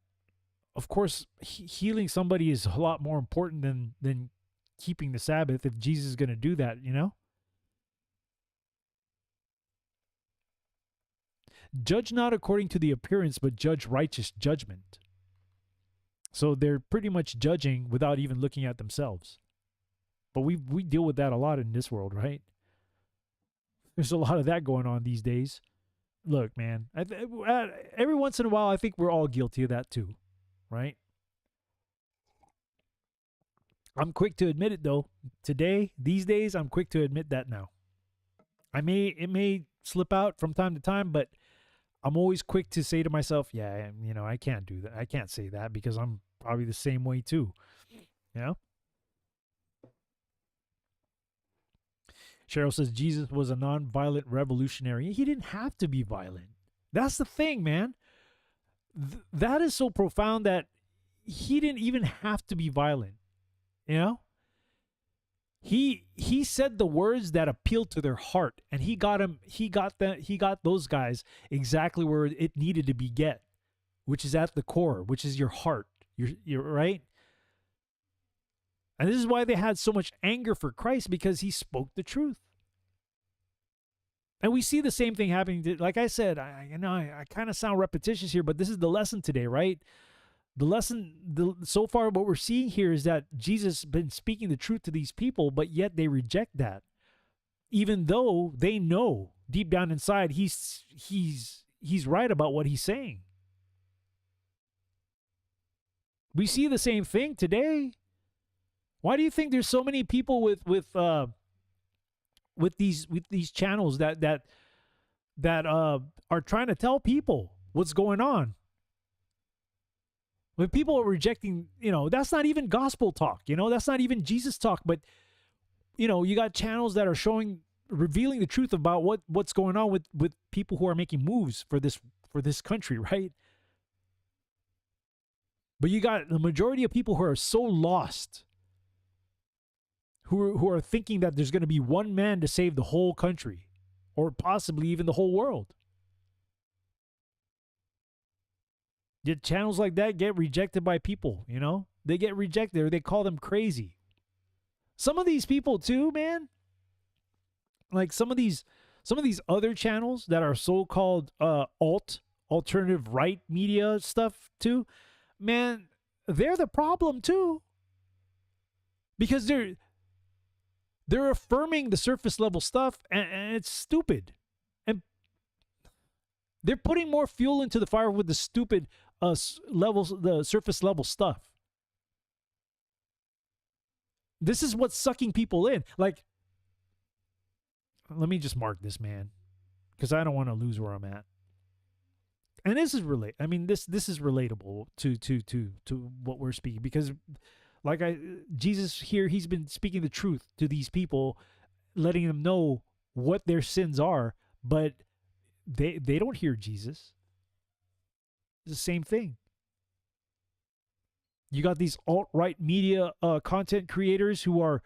of course, healing somebody is a lot more important than keeping the Sabbath if Jesus is going to do that, you know? Judge not according to the appearance, but judge righteous judgment. So they're pretty much judging without even looking at themselves. But we deal with that a lot in this world, right? There's a lot of that going on these days. Look, man, every once in a while, I think we're all guilty of that too, right? I'm quick to admit it though. Today, these days, I'm quick to admit that now. It may slip out from time to time, but I'm always quick to say to myself, yeah, you know, I can't do that. I can't say that because I'm probably the same way too. You know? Cheryl says Jesus was a non-violent revolutionary. He didn't have to be violent. That's the thing, man. That is so profound that he didn't even have to be violent. You know? He said the words that appealed to their heart, and he got those guys exactly where it needed to be get, which is at the core, which is your heart. You're right. And this is why they had so much anger for Christ, because he spoke the truth. And we see the same thing happening. Like I said, I kind of sound repetitious here, but this is the lesson today, right? The lesson, so far, what we're seeing here is that Jesus has been speaking the truth to these people, but yet they reject that, even though they know deep down inside he's right about what he's saying. We see the same thing today. Why do you think there's so many people with these channels that are trying to tell people what's going on? When people are rejecting, that's not even gospel talk, that's not even Jesus talk, but you got channels that are revealing the truth about what's going on with people who are making moves for this country, right? But you got the majority of people who are so lost, who are thinking that there's going to be one man to save the whole country, or possibly even the whole world. Yet channels like that get rejected by people, They get rejected, or they call them crazy. Some of these people too, man, like some of these other channels that are so-called alternative right media stuff too, man, they're the problem too. Because they're affirming the surface level stuff, and it's stupid. And they're putting more fuel into the fire with the stupid levels, the surface level stuff. This is what's sucking people in. Like, let me just mark this, man, because I don't want to lose where I'm at. And this is this is relatable to what we're speaking, because Jesus here, he's been speaking the truth to these people, letting them know what their sins are, but they don't hear Jesus. It's the same thing. You got these alt-right media content creators who are,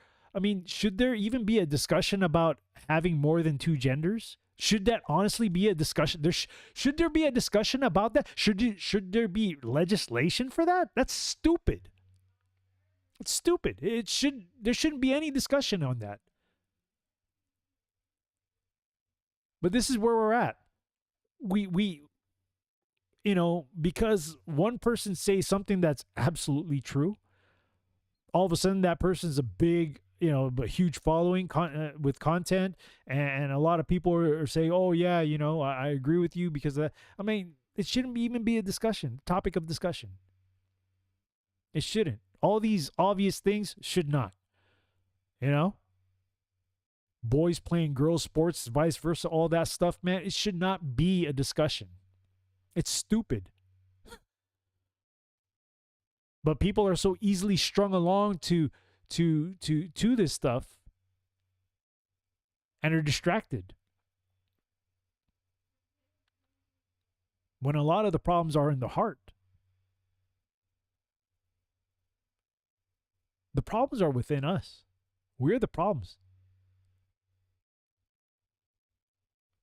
should there even be a discussion about having more than two genders? Should that honestly be a discussion? Should there be a discussion about that? Should there be legislation for that? That's stupid. It's stupid. There shouldn't be any discussion on that. But this is where we're at. We because one person says something that's absolutely true, all of a sudden that person's a big, a huge following with content, and a lot of people are saying, oh yeah, I agree with you because of that. It shouldn't even be a topic of discussion. It shouldn't. All these obvious things should not. Boys playing girls sports, vice versa, all that stuff, man, it should not be a discussion. It's stupid. But people are so easily strung along to this stuff and are distracted, when a lot of the problems are in the heart. The problems are within us. We're the problems.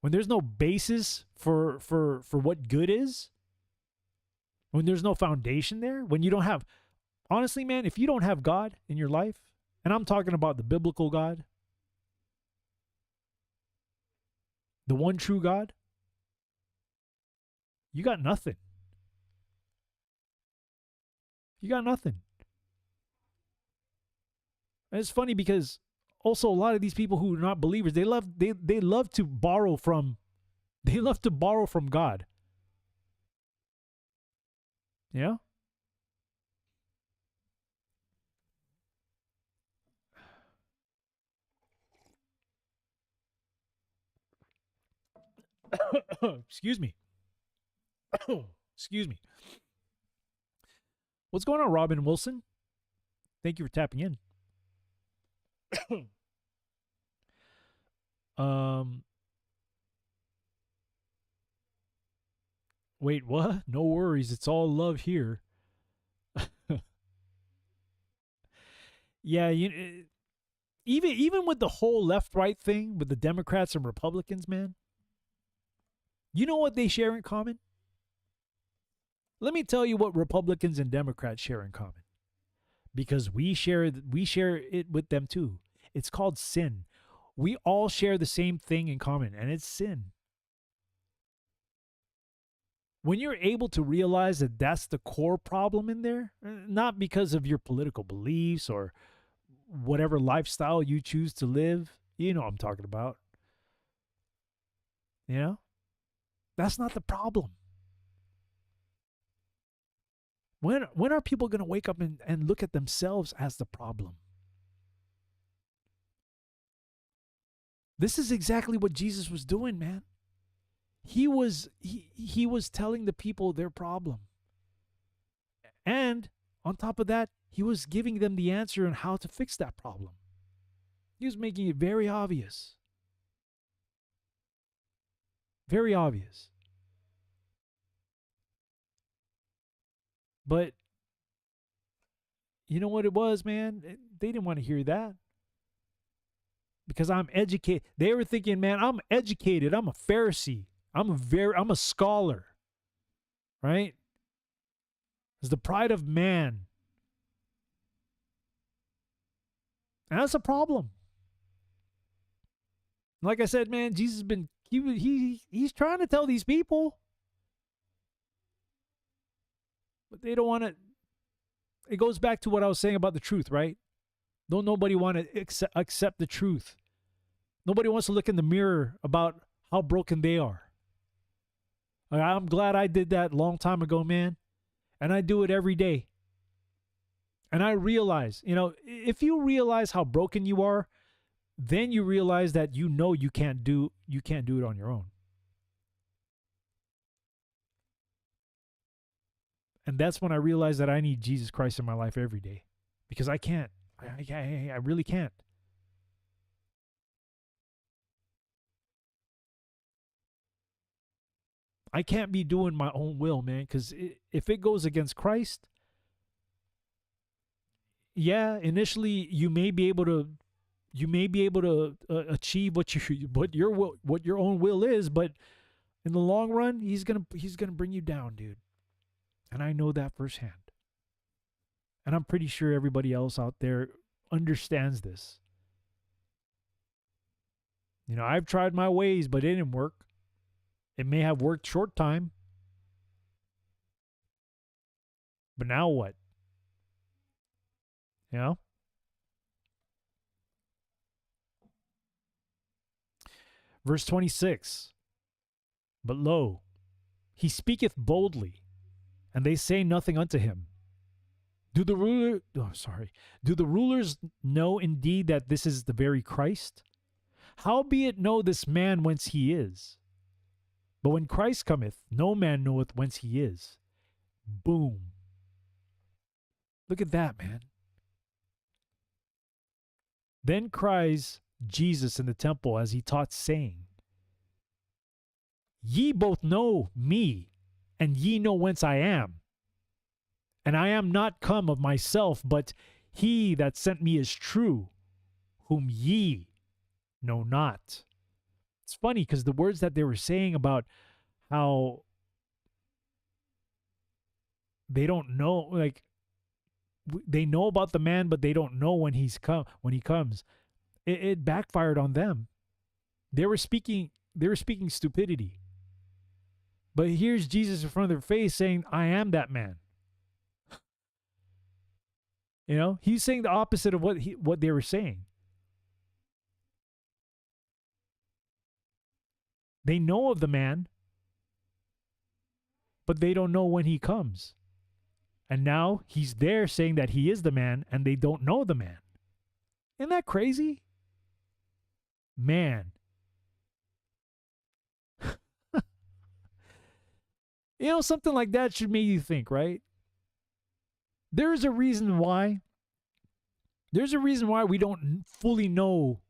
When there's no basis for what good is, When there's no foundation there, when you don't have, honestly, man, if you don't have God in your life, and I'm talking about the biblical God, the one true God, you got nothing. You got nothing. And it's funny because also a lot of these people who are not believers, they love to borrow from God. Yeah? Excuse me. Excuse me. What's going on, Robin Wilson? Thank you for tapping in. um Wait, what? No worries. It's all love here. Yeah, even with the whole left right thing with the Democrats and Republicans, man. You know what they share in common? Let me tell you what Republicans and Democrats share in common, because we share it with them too. It's called sin. We all share the same thing in common, and it's sin. When you're able to realize that that's the core problem in there, not because of your political beliefs or whatever lifestyle you choose to live, you know what I'm talking about. You know? That's not the problem. When are people going to wake up and look at themselves as the problem? This is exactly what Jesus was doing, man. He was telling the people their problem. And on top of that, he was giving them the answer on how to fix that problem. He was making it very obvious. Very obvious. But you know what it was, man? They didn't want to hear that. Because I'm educated. They were thinking, man, I'm educated. I'm a Pharisee. I'm a scholar. Right? It's the pride of man. And that's a problem. Like I said, man, Jesus has been he's trying to tell these people, but they don't want to. It goes back to what I was saying about the truth, right? Don't nobody want to accept the truth. Nobody wants to look in the mirror about how broken they are. I'm glad I did that a long time ago, man. And I do it every day. And I realize, if you realize how broken you are, then you realize that you can't do it on your own. And that's when I realized that I need Jesus Christ in my life every day, because I can't. I really can't. I can't be doing my own will, man, because if it goes against Christ, yeah, initially you may be able to achieve what your own will is, but in the long run, he's gonna bring you down, dude. And I know that firsthand. And I'm pretty sure everybody else out there understands this. I've tried my ways, but it didn't work. It may have worked short time. But now what? Verse 26. But lo, he speaketh boldly, and they say nothing unto him. Do the rulers know indeed that this is the very Christ? Howbeit know this man whence he is? But when Christ cometh, no man knoweth whence he is. Boom. Look at that, man. Then cries Jesus in the temple as he taught, saying, Ye both know me, and ye know whence I am. And I am not come of myself, but he that sent me is true, whom ye know not. It's funny because the words that they were saying about how they don't know, like, they know about the man, but they don't know when he comes. It backfired on them. They were speaking stupidity. But here's Jesus in front of their face saying, I am that man. You know, he's saying the opposite of what they were saying. They know of the man, but they don't know when he comes. And now he's there saying that he is the man, and they don't know the man. Isn't that crazy? Man. You know, something like that should make you think, right? There's a reason why. There's a reason why we don't fully know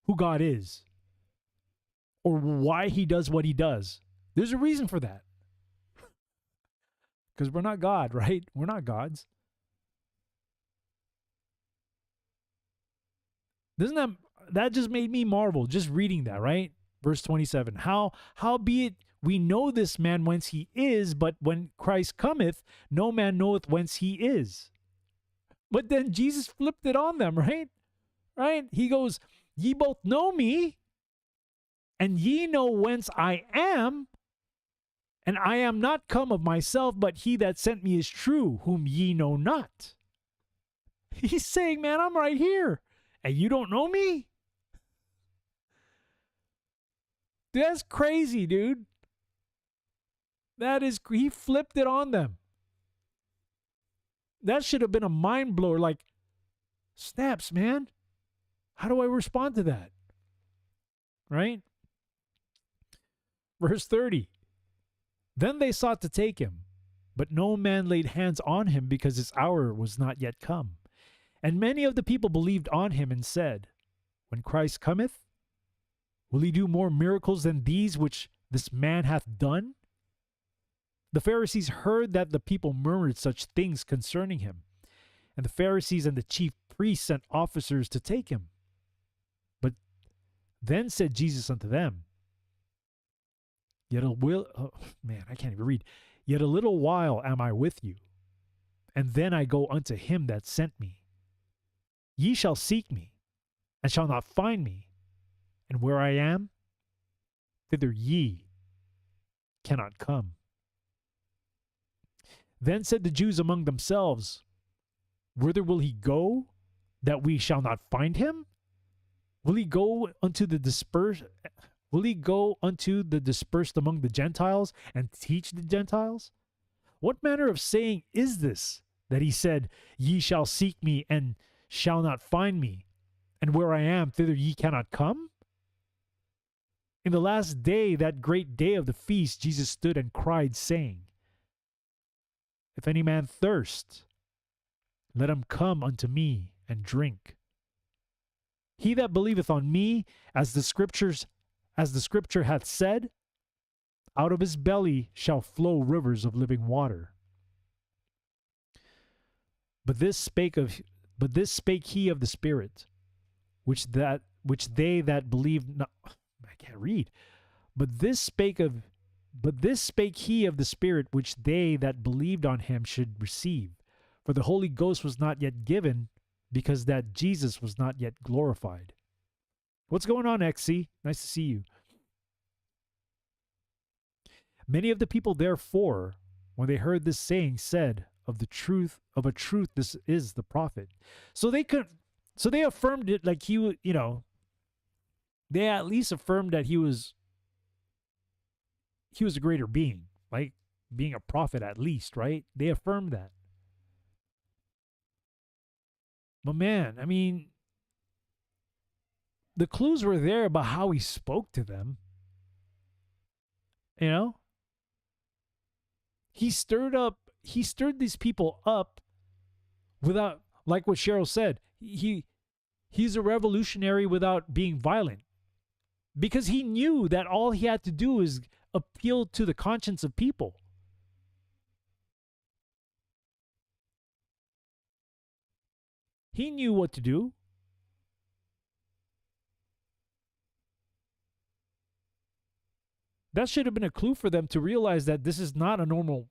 who God is or why he does what he does. There's a reason for that. Because we're not God, right? We're not gods. Doesn't that just made me marvel just reading that, right? Verse 27. Howbeit we know this man whence he is, but when Christ cometh, no man knoweth whence he is. But then Jesus flipped it on them, right? Right? He goes, ye both know me, and ye know whence I am, and I am not come of myself, but he that sent me is true, whom ye know not. He's saying, man, I'm right here, and you don't know me? That's crazy, dude. He flipped it on them. That should have been a mind blower. Like, snaps, man. How do I respond to that? Right? Verse 30. Then they sought to take him, but no man laid hands on him because his hour was not yet come. And many of the people believed on him and said, when Christ cometh, will he do more miracles than these which this man hath done? The Pharisees heard that the people murmured such things concerning him. And the Pharisees and the chief priests sent officers to take him. But then said Jesus unto them, Yet a little while am I with you, and then I go unto him that sent me. Ye shall seek me, and shall not find me, and where I am, thither ye cannot come. Then said the Jews among themselves, Whither will he go, that we shall not find him? Will he go unto the dispersed among the Gentiles, and teach the Gentiles? What manner of saying is this, that he said, Ye shall seek me, and shall not find me, and where I am, thither ye cannot come? In the last day, that great day of the feast, Jesus stood and cried, saying, If any man thirst, let him come unto me and drink. He that believeth on me, as the scripture hath said, out of his belly shall flow rivers of living water. But this spake he of the Spirit, which they that believed not. I can't read. But this spake he of the Spirit, which they that believed on him should receive. For the Holy Ghost was not yet given, because that Jesus was not yet glorified. What's going on, XC? Nice to see you. Many of the people, therefore, when they heard this saying, said, of a truth, this is the prophet. So they affirmed it like they at least affirmed that he was a greater being, like being a prophet at least, right? They affirmed that. But man, I mean, the clues were there about how he spoke to them. You know? He stirred these people up without, like what Cheryl said, he's a revolutionary without being violent. Because he knew that all he had to do is appeal to the conscience of people. He knew what to do. That should have been a clue for them to realize that this is not a normal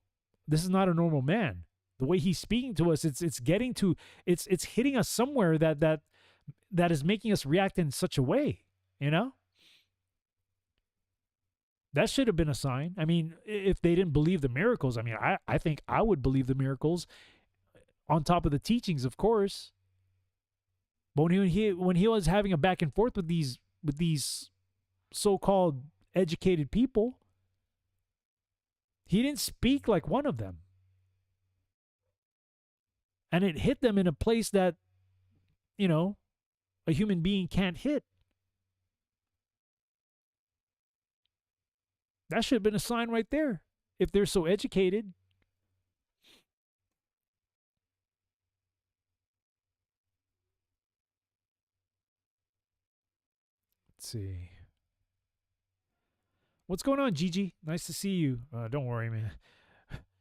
this is not a normal man. The way he's speaking to us, it's getting to, it's hitting us somewhere that is making us react in such a way, you know? That should have been a sign. I mean, if they didn't believe the miracles, I mean, I think I would believe the miracles on top of the teachings, of course. But when he was having a back and forth with these so-called educated people, he didn't speak like one of them. And it hit them in a place that, you know, a human being can't hit. That should have been a sign right there. If they're so educated. Let's see. What's going on, Gigi? Nice to see you. Don't worry, man.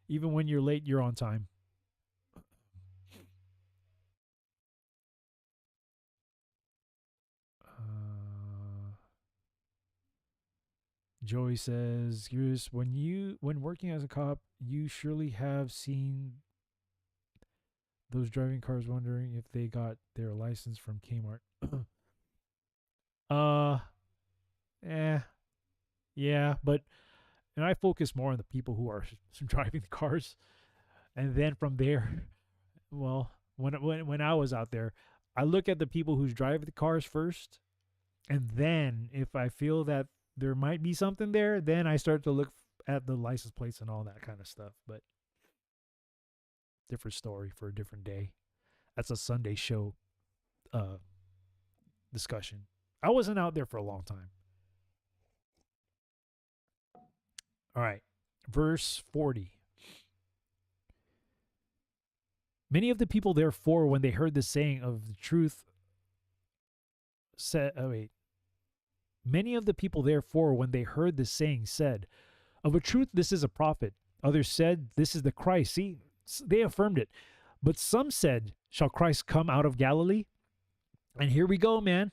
Even when you're late, you're on time. Joey says, "Curious, when working as a cop, you surely have seen those driving cars wondering if they got their license from Kmart." uh, yeah, but and I focus more on the people who are driving the cars, and then from there, well, when I was out there, I look at the people who's driving the cars first, and then if I feel that there might be something there, then I start to look at the license plates and all that kind of stuff. But different story for a different day. That's a Sunday show discussion. I wasn't out there for a long time. All right. Verse 40. Many of the people, therefore, when they heard the saying of the truth, said, Many of the people, therefore, when they heard this saying, said, "Of a truth, this is a prophet." Others said, "This is the Christ." See, they affirmed it. But some said, "Shall Christ come out of Galilee?" And here we go, man.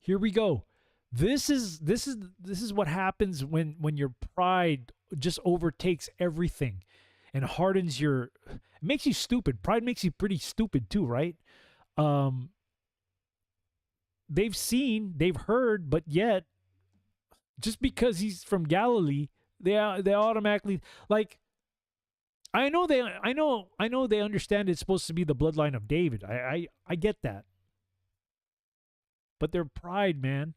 Here we go. This is what happens when your pride just overtakes everything and hardens your. It makes you stupid. Pride makes you pretty stupid too, right? They've seen, they've heard, but yet, just because he's from Galilee, they automatically like. I know they understand it's supposed to be the bloodline of David. I get that, but their pride, man,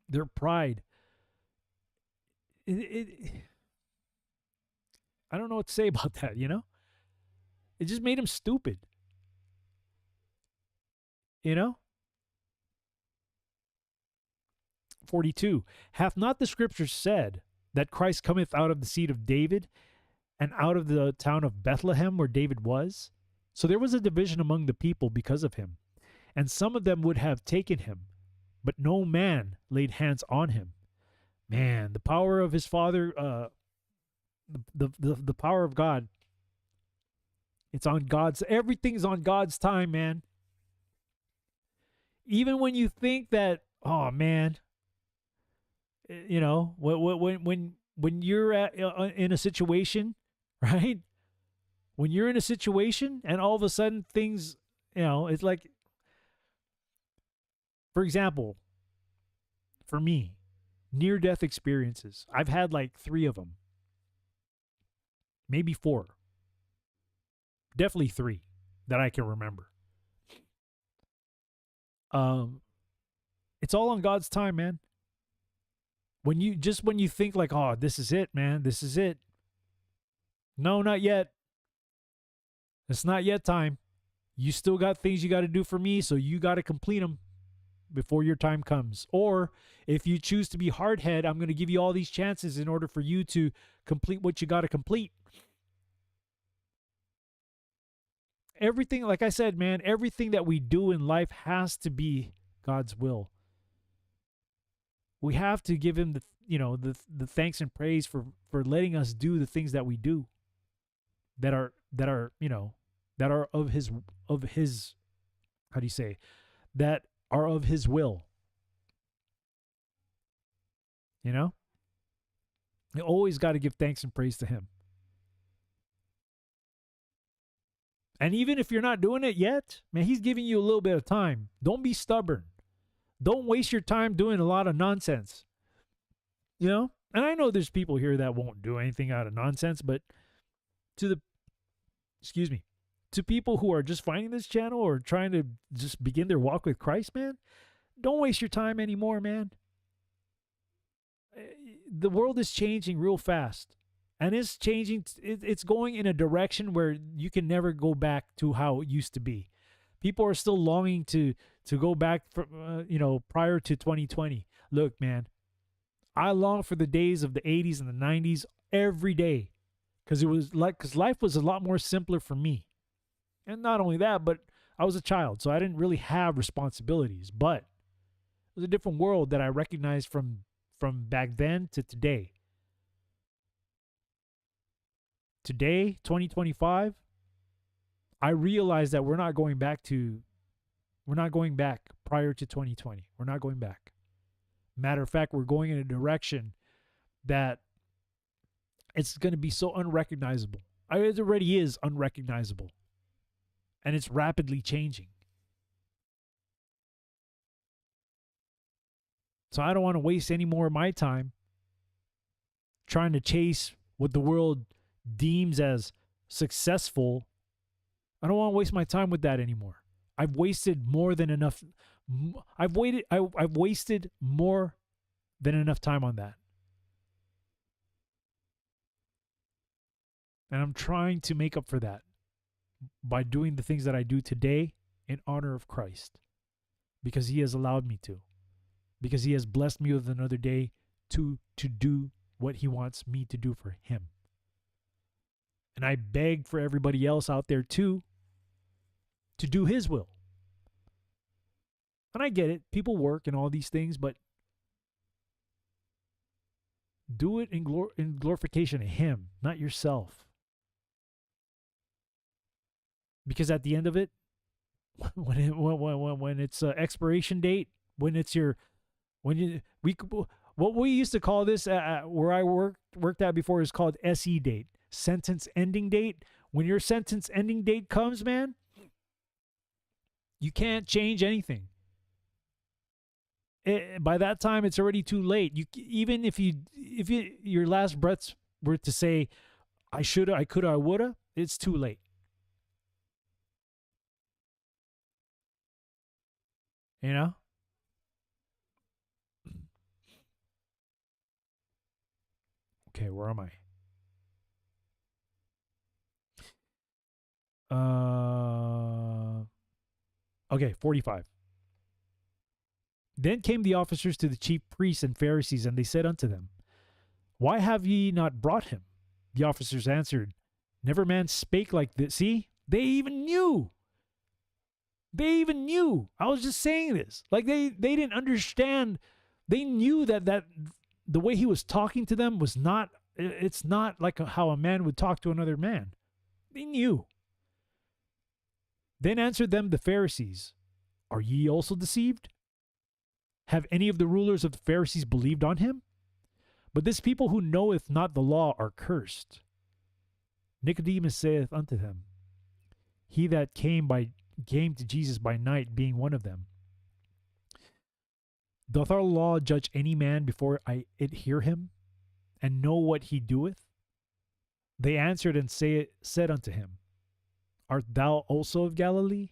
their pride. I don't know what to say about that. You know, it just made him stupid. You know. 42. Hath not the scripture said that Christ cometh out of the seed of David and out of the town of Bethlehem where David was? So there was a division among the people because of him. And some of them would have taken him, but no man laid hands on him. Man, the power of his father, the power of God, it's on God's, everything's on God's time, man. Even when you think that, oh man, you know, when you're in a situation, right? When you're in a situation and all of a sudden things, you know, it's like, for example, for me, near-death experiences. I've had like 3 of them, maybe 4, definitely 3 that I can remember. It's all on God's time, man. When you think like, oh, this is it, man, this is it. No, not yet. It's not yet time. You still got things you got to do for me, so you got to complete them before your time comes. Or if you choose to be hardhead, I'm going to give you all these chances in order for you to complete what you got to complete. Everything, like I said, man, everything that we do in life has to be God's will. We have to give him the thanks and praise for letting us do the things that we do that are of his how do you say, that are of his will. You know? You always got to give thanks and praise to him. And even if you're not doing it yet, man, he's giving you a little bit of time. Don't be stubborn. Don't waste your time doing a lot of nonsense. You know? And I know there's people here that won't do anything out of nonsense, but to the, excuse me, to people who are just finding this channel or trying to just begin their walk with Christ, man, don't waste your time anymore, man. The world is changing real fast. And it's changing. It's going in a direction where you can never go back to how it used to be. People are still longing to go back from, prior to 2020. Look, man, I long for the days of the 80s and the 90s every day, because life was a lot more simpler for me. And not only that, but I was a child, so I didn't really have responsibilities. But it was a different world that I recognized from back then to today. Today, 2025, I realize that we're not going back prior to 2020. We're not going back. Matter of fact, we're going in a direction that it's going to be so unrecognizable. It already is unrecognizable. And it's rapidly changing. So I don't want to waste any more of my time trying to chase what the world deems as successful. I don't want to waste my time with that anymore. I've wasted more than enough. I've wasted more than enough time on that. And I'm trying to make up for that by doing the things that I do today in honor of Christ, because he has allowed me to, because he has blessed me with another day to do what he wants me to do for him. And I beg for everybody else out there too to do his will. And I get it. People work and all these things, but do it in glorification of him, not yourself. Because at the end of it, when it's expiration date, what we used to call this where I worked at before is called SE date, sentence ending date. When your sentence ending date comes, man, you can't change anything. By that time, it's already too late. Even if your last breaths were to say, I shoulda, I coulda, I woulda, it's too late. You know? Okay, where am I? Okay, 45. Then came the officers to the chief priests and Pharisees, and they said unto them, Why have ye not brought him? The officers answered, Never man spake like this. See, they even knew. I was just saying this. Like they didn't understand. They knew that the way he was talking to them was not, it's not like how a man would talk to another man. They knew. Then answered them the Pharisees, Are ye also deceived? Have any of the rulers of the Pharisees believed on him? But this people who knoweth not the law are cursed. Nicodemus saith unto them, He that came to Jesus by night, being one of them, Doth our law judge any man before it hear him, and know what he doeth? They answered and said unto him, Art thou also of Galilee?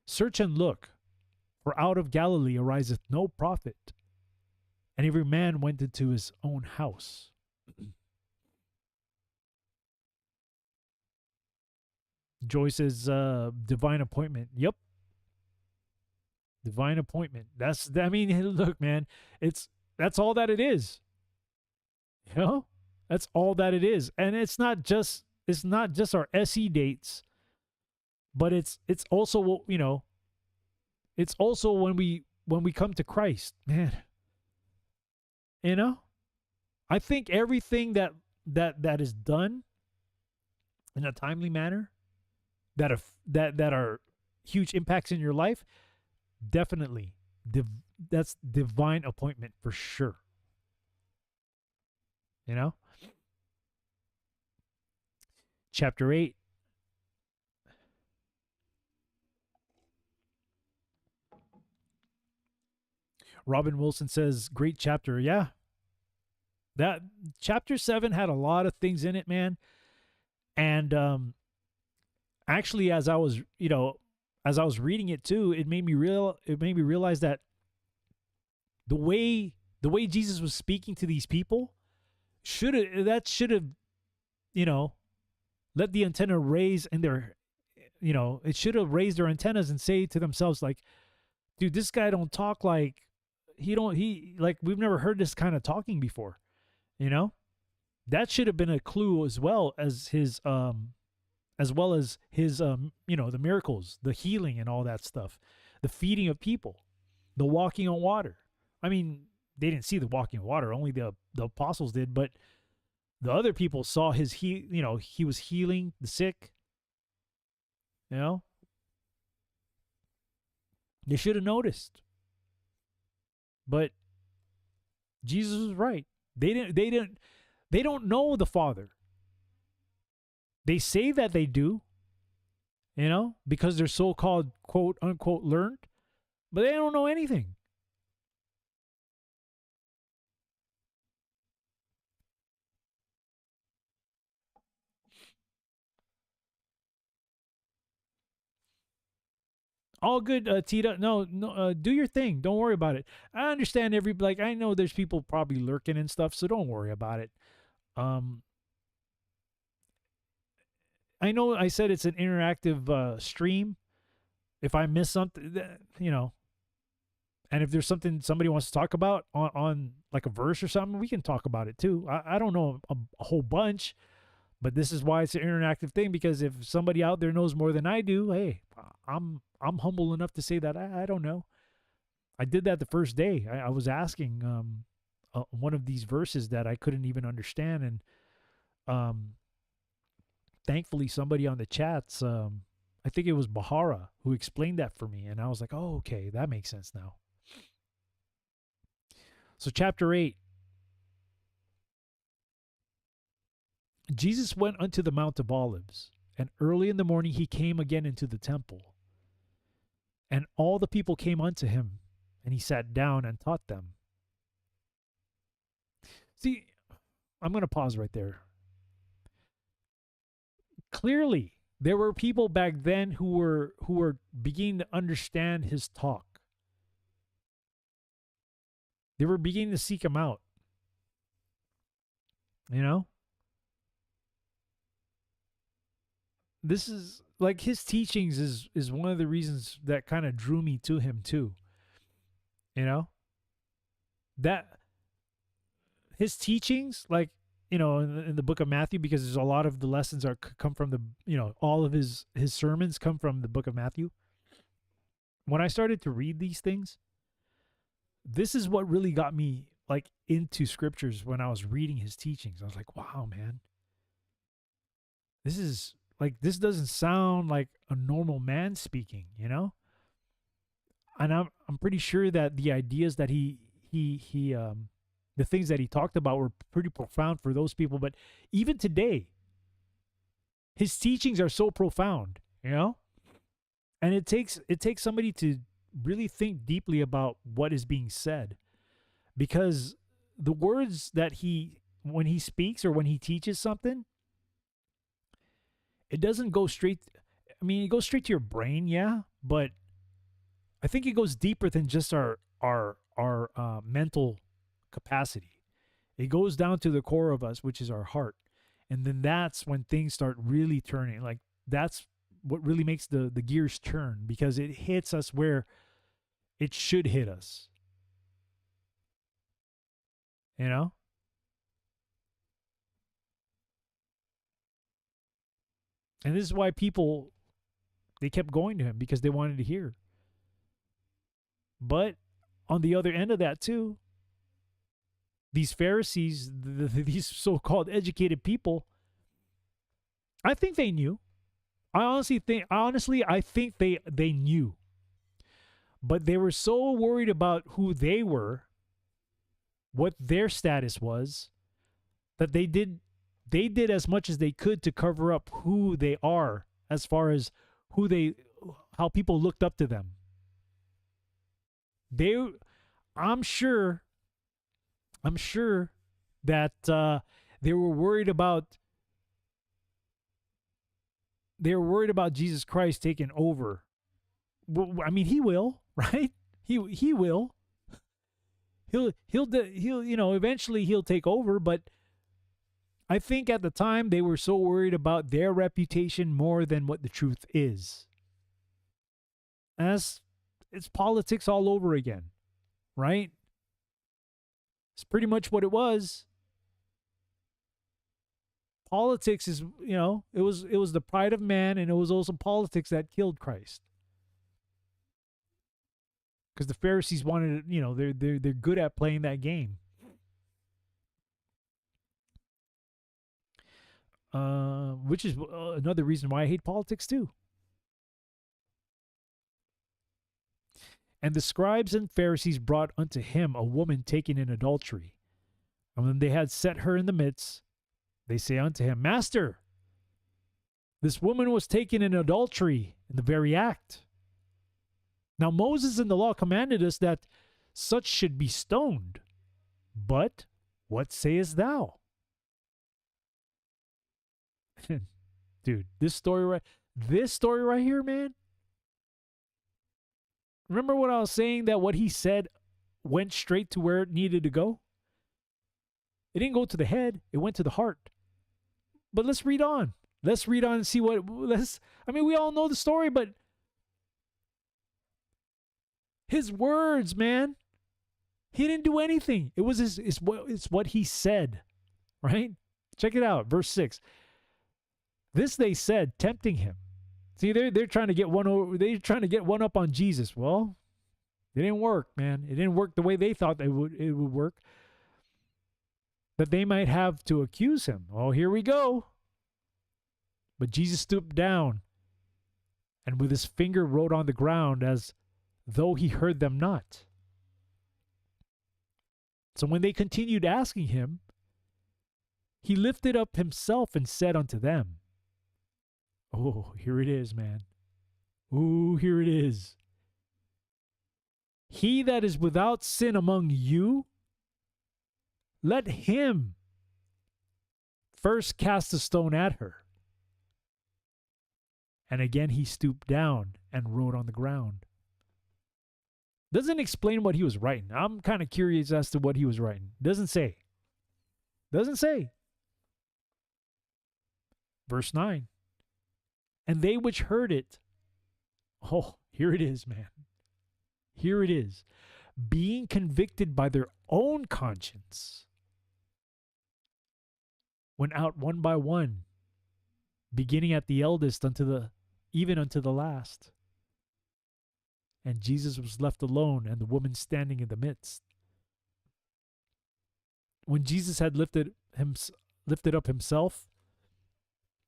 Search and look, for out of Galilee ariseth no prophet. And every man went into his own house. Joyce's divine appointment. Yep. Divine appointment. Look, man, that's all that it is. You know? That's all that it is. And it's not just our SE dates, but it's also, it's also when we come to Christ, man. You know? I think everything that is done in a timely manner, that are huge impacts in your life, definitely that's divine appointment for sure. You know? Chapter 8. Robin Wilson says, great chapter. Yeah. That chapter 7 had a lot of things in it, man. And actually, as I was, as I was reading it too, it made me realize that the way Jesus was speaking to these people should have, you know, let the antenna raise in their, it should have raised their antennas and say to themselves, like, dude, this guy don't talk like like, we've never heard this kind of talking before, that should have been a clue as well as his the miracles, the healing and all that stuff, the feeding of people, the walking on water. I mean, they didn't see the walking on water, only the apostles did, but the other people saw he was healing the sick. They should have noticed. But Jesus was right. They don't know the Father. They say that they do, because they're so-called quote unquote learned, but they don't know anything. All good, Tita. No, do your thing. Don't worry about it. I understand I know there's people probably lurking and stuff, so don't worry about it. I know I said it's an interactive stream. If I miss something, and if there's something somebody wants to talk about on like a verse or something, we can talk about it too. I don't know a whole bunch, but this is why it's an interactive thing, because if somebody out there knows more than I do, hey, I'm humble enough to say that I don't know. I did that the first day. I was asking one of these verses that I couldn't even understand, and thankfully somebody on the chats, I think it was Bahara, who explained that for me, and I was like, oh, okay, that makes sense now. So chapter 8. Jesus went unto the Mount of Olives, and early in the morning he came again into the temple. And all the people came unto him, and he sat down and taught them. See, I'm going to pause right there. Clearly, there were people back then who were beginning to understand his talk. They were beginning to seek him out. This is like his teachings is one of the reasons that kind of drew me to him too. That his teachings, like, in the book of Matthew, because there's a lot of the lessons come from all of his sermons come from the book of Matthew. When I started to read these things, this is what really got me like into scriptures. When I was reading his teachings, I was like, wow, man, this doesn't sound like a normal man speaking, And I'm pretty sure that the ideas that he the things that he talked about were pretty profound for those people. But even today, his teachings are so profound, And it takes somebody to really think deeply about what is being said, because the words that when he speaks or when he teaches something, it doesn't go straight. I mean, it goes straight to your brain, yeah, but I think it goes deeper than just our mental capacity. It goes down to the core of us, which is our heart. And then that's when things start really turning. Like, that's what really makes the gears turn, because it hits us where it should hit us. And this is why people, they kept going to him, because they wanted to hear. But on the other end of that too, these Pharisees, these so-called educated people, I think they knew. I think they knew. But they were so worried about who they were, what their status was, that they did as much as they could to cover up who they are, as far as how people looked up to them. I'm sure that they were worried about Jesus Christ taking over. Well, I mean, he will, right? He will. He'll eventually he'll take over, but I think at the time they were so worried about their reputation more than what the truth is. As it's politics all over again, right? It's pretty much what it was. Politics is, it was the pride of man, and it was also politics that killed Christ. Because the Pharisees wanted to, they're good at playing that game. Which is another reason why I hate politics too. And the scribes and Pharisees brought unto him a woman taken in adultery. And when they had set her in the midst, they say unto him, Master, this woman was taken in adultery in the very act. Now Moses in the law commanded us that such should be stoned. But what sayest thou? Dude, this story right here, man. Remember what I was saying, that what he said went straight to where it needed to go? It didn't go to the head, it went to the heart. But let's read on. Let's read on and see we all know the story, but his words, man, he didn't do anything. It was it's what he said, right? Check it out, verse 6. This they said, tempting him. See, they're trying to get one over. They're trying to get one up on Jesus. Well, it didn't work, man. It didn't work the way they thought it would work. That they might have to accuse him. Oh, here we go. But Jesus stooped down and with his finger wrote on the ground as though he heard them not. So when they continued asking him, he lifted up himself and said unto them, oh, here it is, man. Oh, here it is. He that is without sin among you, let him first cast a stone at her. And again he stooped down and wrote on the ground. Doesn't explain what he was writing. I'm kind of curious as to what he was writing. Doesn't say. Verse 9. And they which heard it, oh, here it is, man. Here it is. Being convicted by their own conscience, went out one by one, beginning at the eldest even unto the last. And Jesus was left alone, and the woman standing in the midst. When Jesus had lifted up himself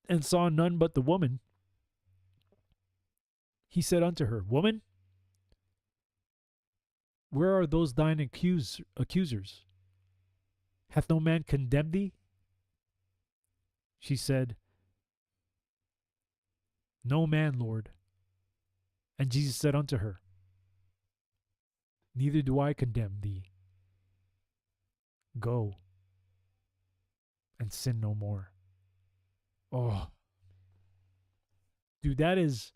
and saw none but the woman, he said unto her, Woman, where are those thine accusers? Hath no man condemned thee? She said, No man, Lord. And Jesus said unto her, Neither do I condemn thee. Go and sin no more. Oh, dude, that is,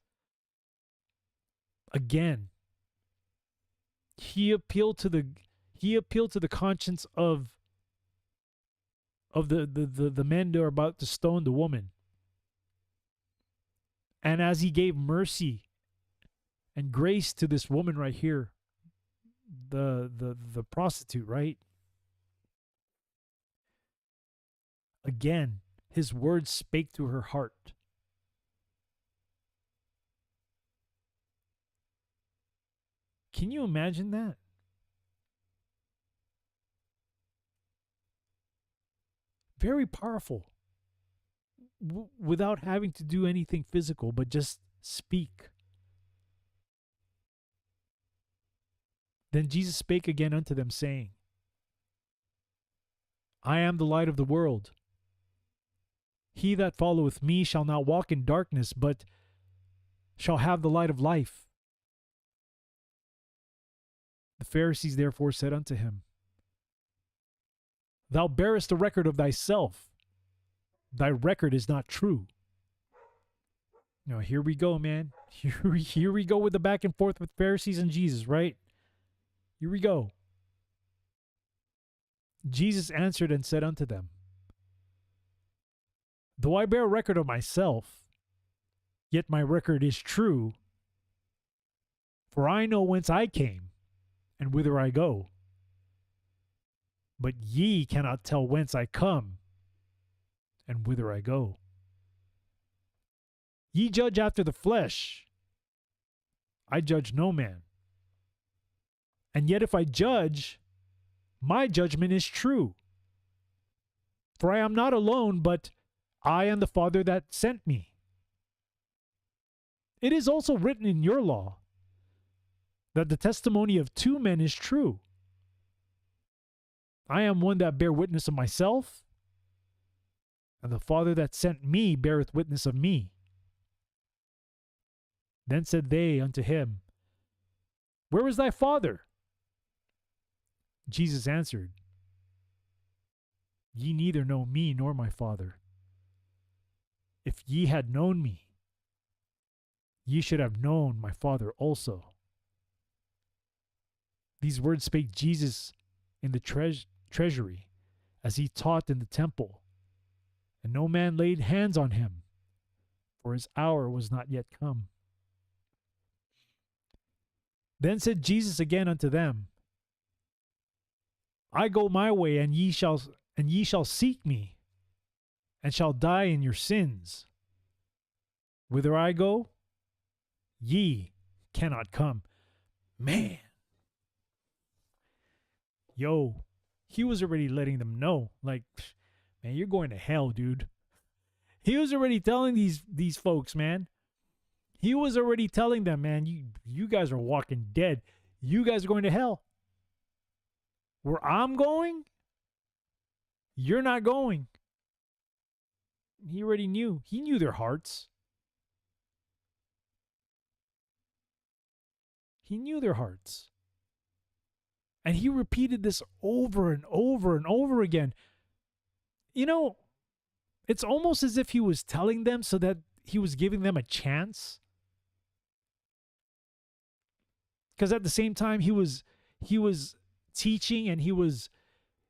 again, he appealed to the conscience of the men that are about to stone the woman. And as he gave mercy and grace to this woman right here, the prostitute, right? Again, his words spake to her heart. Can you imagine that? Very powerful. Without having to do anything physical, but just speak. Then Jesus spake again unto them, saying, I am the light of the world. He that followeth me shall not walk in darkness, but shall have the light of life. The Pharisees therefore said unto him, Thou bearest a record of thyself. Thy record is not true. Now, here we go, man. Here we go with the back and forth with Pharisees and Jesus, right? Here we go. Jesus answered and said unto them, Though I bear record of myself, yet my record is true, for I know whence I came, and whither I go. But ye cannot tell whence I come, and whither I go. Ye judge after the flesh. I judge no man. And yet if I judge, my judgment is true. For I am not alone, but I and the Father that sent me. It is also written in your law that the testimony of two men is true. I am one that bear witness of myself, and the Father that sent me beareth witness of me. Then said they unto him, Where is thy Father? Jesus answered, Ye neither know me nor my Father. If ye had known me, ye should have known my Father also. These words spake Jesus in the treasury, as he taught in the temple, and no man laid hands on him, for his hour was not yet come. Then said Jesus again unto them, I go my way, and ye shall seek me, and shall die in your sins. Whither I go, ye cannot come. Man. Yo, he was already letting them know, like, man, you're going to hell, dude. He was already telling these folks, man. He was already telling them, man, you guys are walking dead. You guys are going to hell. Where I'm going, you're not going. He already knew. He knew their hearts. He knew their hearts. And he repeated this over and over and over again. You know, it's almost as if he was telling them so that he was giving them a chance. Because at the same time, he was teaching and he was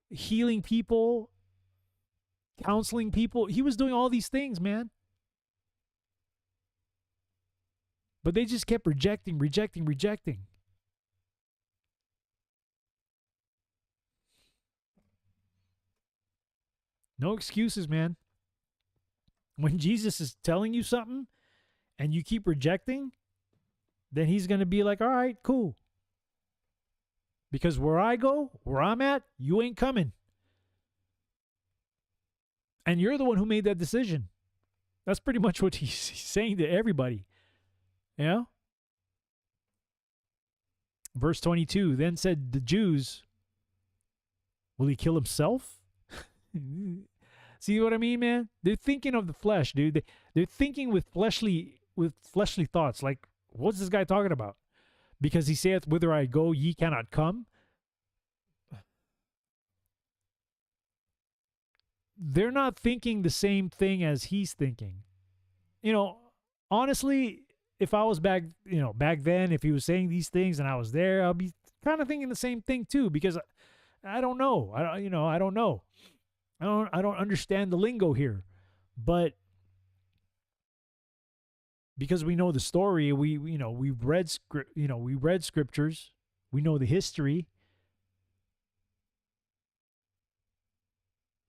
healing people, counseling people. He was doing all these things, man. But they just kept rejecting. No excuses, man. When Jesus is telling you something and you keep rejecting, then he's going to be like, all right, cool. Because where I go, where I'm at, you ain't coming. And you're the one who made that decision. That's pretty much what he's saying to everybody. You know? Verse 22, then said the Jews, will he kill himself? See what I mean, man? They're thinking of the flesh, dude. They're thinking with fleshly thoughts. Like, what's this guy talking about? Because he saith, whither I go, ye cannot come. They're not thinking the same thing as he's thinking. You know, honestly, if I was back then, if he was saying these things and I was there, I'll be kind of thinking the same thing too, because I don't know. I don't know. I don't understand the lingo here. But because we know the story, we've read scriptures, we know the history.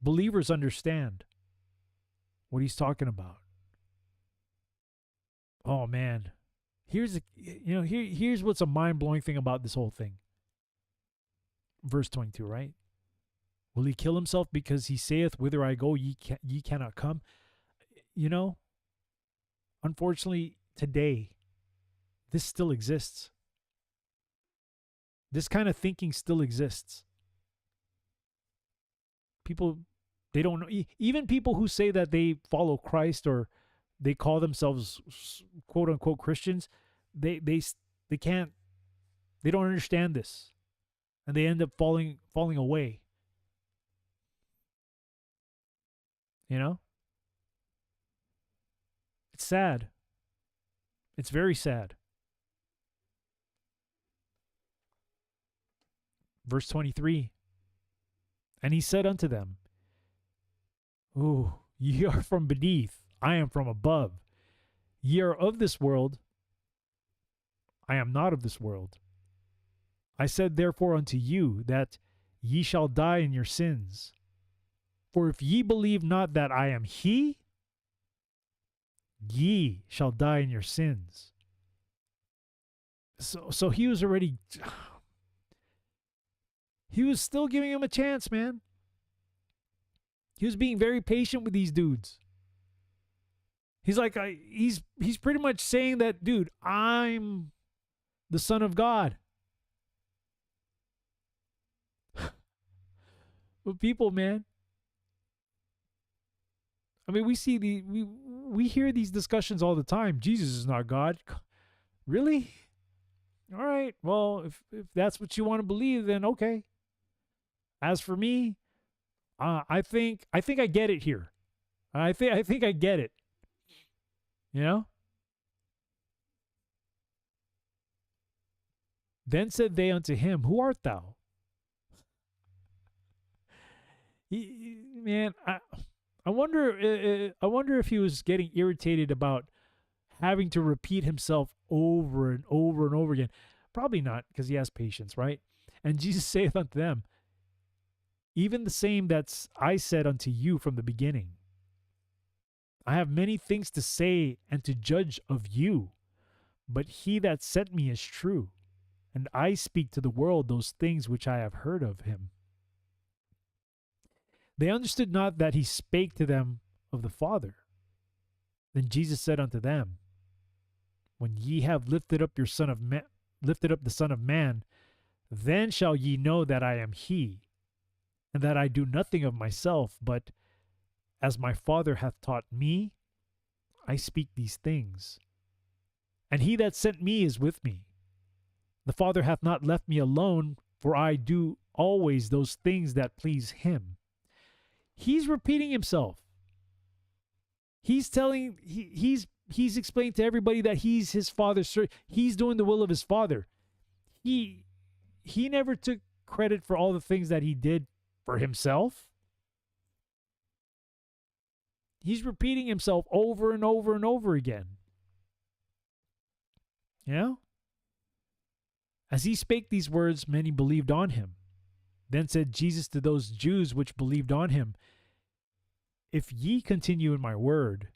Believers understand what he's talking about. Oh man. Here's what's a mind-blowing thing about this whole thing. Verse 22, right? Will he kill himself because he saith, whither I go, ye cannot come? You know, unfortunately, today, this still exists. This kind of thinking still exists. People, they don't know. Even people who say that they follow Christ or they call themselves quote unquote Christians, they don't understand this. and they end up falling away. You know? It's sad. It's very sad. Verse 23. And he said unto them, Ooh, ye are from beneath, I am from above. Ye are of this world, I am not of this world. I said therefore unto you that ye shall die in your sins. For if ye believe not that I am he, ye shall die in your sins. So he was already, he was still giving him a chance, man. He was being very patient with these dudes. He's like, he's pretty much saying that, dude, I'm the Son of God. But people, man, I mean, we hear these discussions all the time. Jesus is not God. Really? All right. Well, if that's what you want to believe, then okay. As for me, I think I get it here. I think I get it. You know? Then said they unto him, Who art thou? Man, I wonder if he was getting irritated about having to repeat himself over and over and over again. Probably not, because he has patience, right? And Jesus saith unto them, Even the same that I said unto you from the beginning. I have many things to say and to judge of you, but he that sent me is true, and I speak to the world those things which I have heard of him. They understood not that he spake to them of the Father. Then Jesus said unto them, When ye have lifted up the Son of Man, then shall ye know that I am he, and that I do nothing of myself, but as my Father hath taught me, I speak these things. And he that sent me is with me. The Father hath not left me alone, for I do always those things that please him. He's repeating himself. He's explaining to everybody that he's his Father's servant. He's doing the will of his Father. He never took credit for all the things that he did for himself. He's repeating himself over and over and over again. You know? As he spake these words, many believed on him. Then said Jesus to those Jews which believed on him, If ye continue in my word,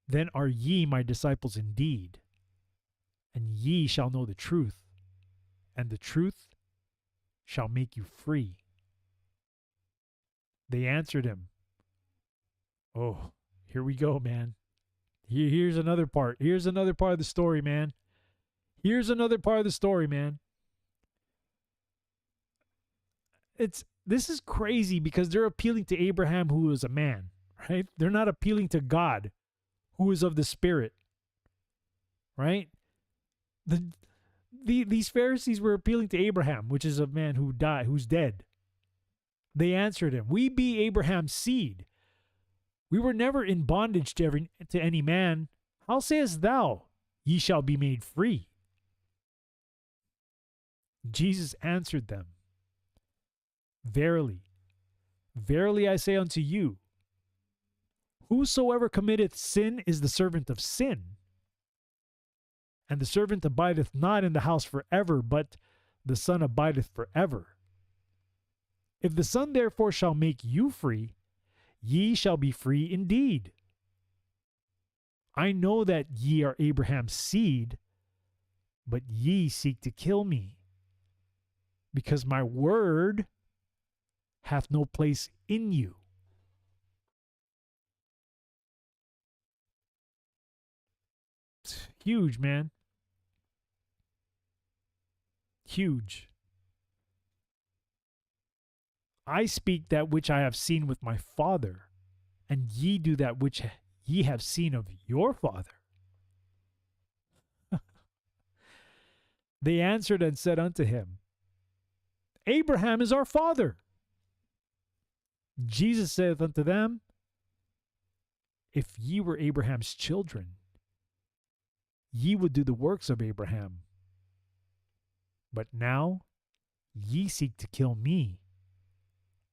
then are ye my disciples indeed, and ye shall know the truth, and the truth shall make you free. They answered him, Oh, here we go, man. Here's another part. Here's another part of the story, man. Here's another part of the story, man. This is crazy because they're appealing to Abraham, who is a man, right? They're not appealing to God, who is of the Spirit, right? These Pharisees were appealing to Abraham, which is a man who died, who's dead. They answered him, We be Abraham's seed. We were never in bondage to any man. How sayest thou, Ye shall be made free? Jesus answered them, Verily, verily I say unto you, whosoever committeth sin is the servant of sin. And the servant abideth not in the house forever, but the Son abideth forever. If the Son therefore shall make you free, ye shall be free indeed. I know that ye are Abraham's seed, but ye seek to kill me, because my word hath no place in you. It's huge, man. Huge. I speak that which I have seen with my Father, and ye do that which ye have seen of your father. They answered and said unto him, Abraham is our father. Jesus saith unto them, If ye were Abraham's children, ye would do the works of Abraham. But now ye seek to kill me,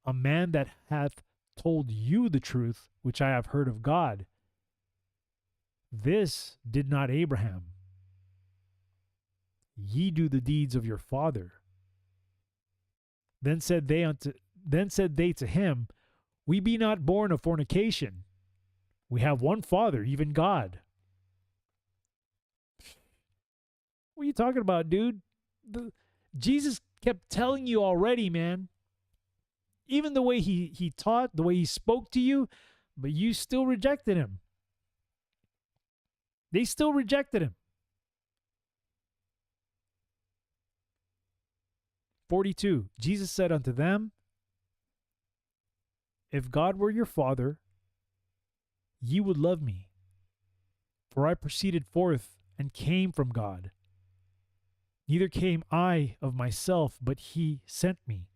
a man that hath told you the truth which I have heard of God. This did not Abraham. Ye do the deeds of your father. Then said they to him, We be not born of fornication. We have one Father, even God. What are you talking about, dude? Jesus kept telling you already, man. Even the way he taught, the way he spoke to you, but you still rejected him. They still rejected him. 42, Jesus said unto them, If God were your Father, ye would love me, for I proceeded forth and came from God. Neither came I of myself, but he sent me.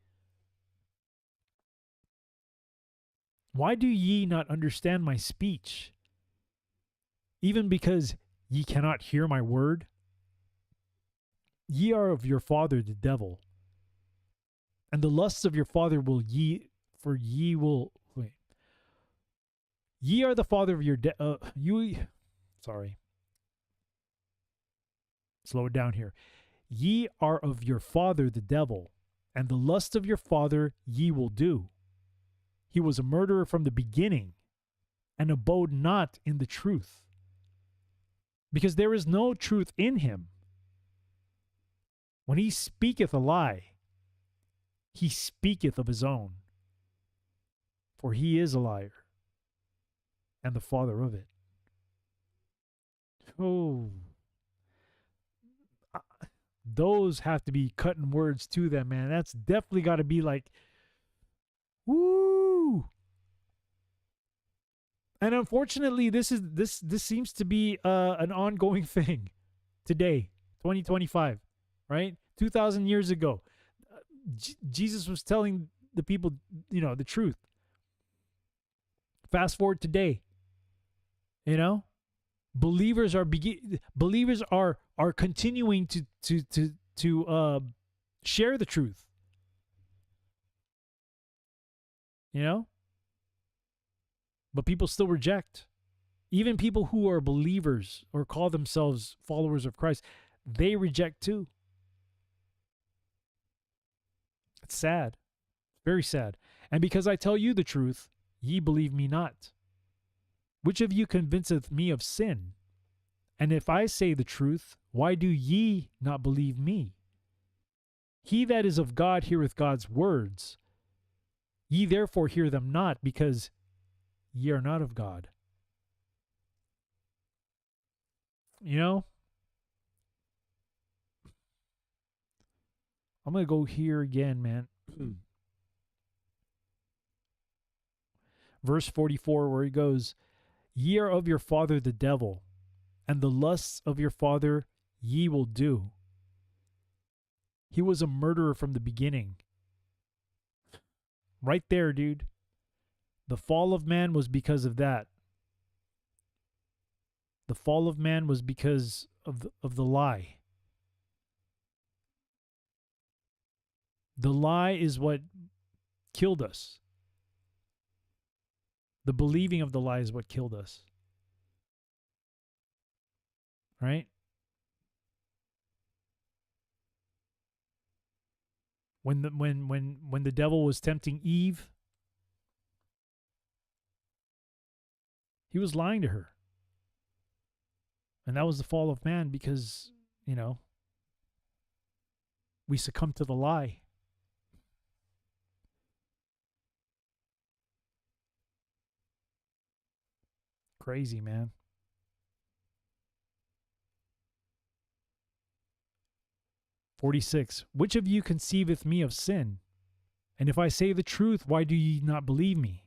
Why do ye not understand my speech? Even because ye cannot hear my word? Ye are of your father the devil, and the lusts of your father will ye, for ye will, wait. Ye are the father of your, slow it down here. Ye are of your father the devil, and the lust of your father ye will do. He was a murderer from the beginning, and abode not in the truth, because there is no truth in him. When he speaketh a lie, he speaketh of his own, for he is a liar, and the father of it. Oh, those have to be cutting words to them, man. That's definitely got to be like, woo. And unfortunately, this seems to be an ongoing thing today, 2025, right? 2,000 years ago, Jesus was telling the people, the truth. Fast forward today, believers are continuing to share the truth. But people still reject. Even people who are believers or call themselves followers of Christ, they reject too. It's sad. Very sad. And because I tell you the truth, ye believe me not. Which of you convinceth me of sin? And if I say the truth, why do ye not believe me? He that is of God heareth God's words. Ye therefore hear them not, because ye are not of God. I'm going to go here again, man. Verse 44, where he goes, Ye are of your father the devil, and the lusts of your father ye will do. He was a murderer from the beginning. Right there, dude. The fall of man was because of that. The fall of man was because of the lie. The lie is what killed us. The believing of the lie is what killed us. Right? When the devil was tempting Eve, he was lying to her. And that was the fall of man because, we succumbed to the lie. Crazy, man. "46. Which of you conceiveth me of sin? And if I say the truth, why do ye not believe me?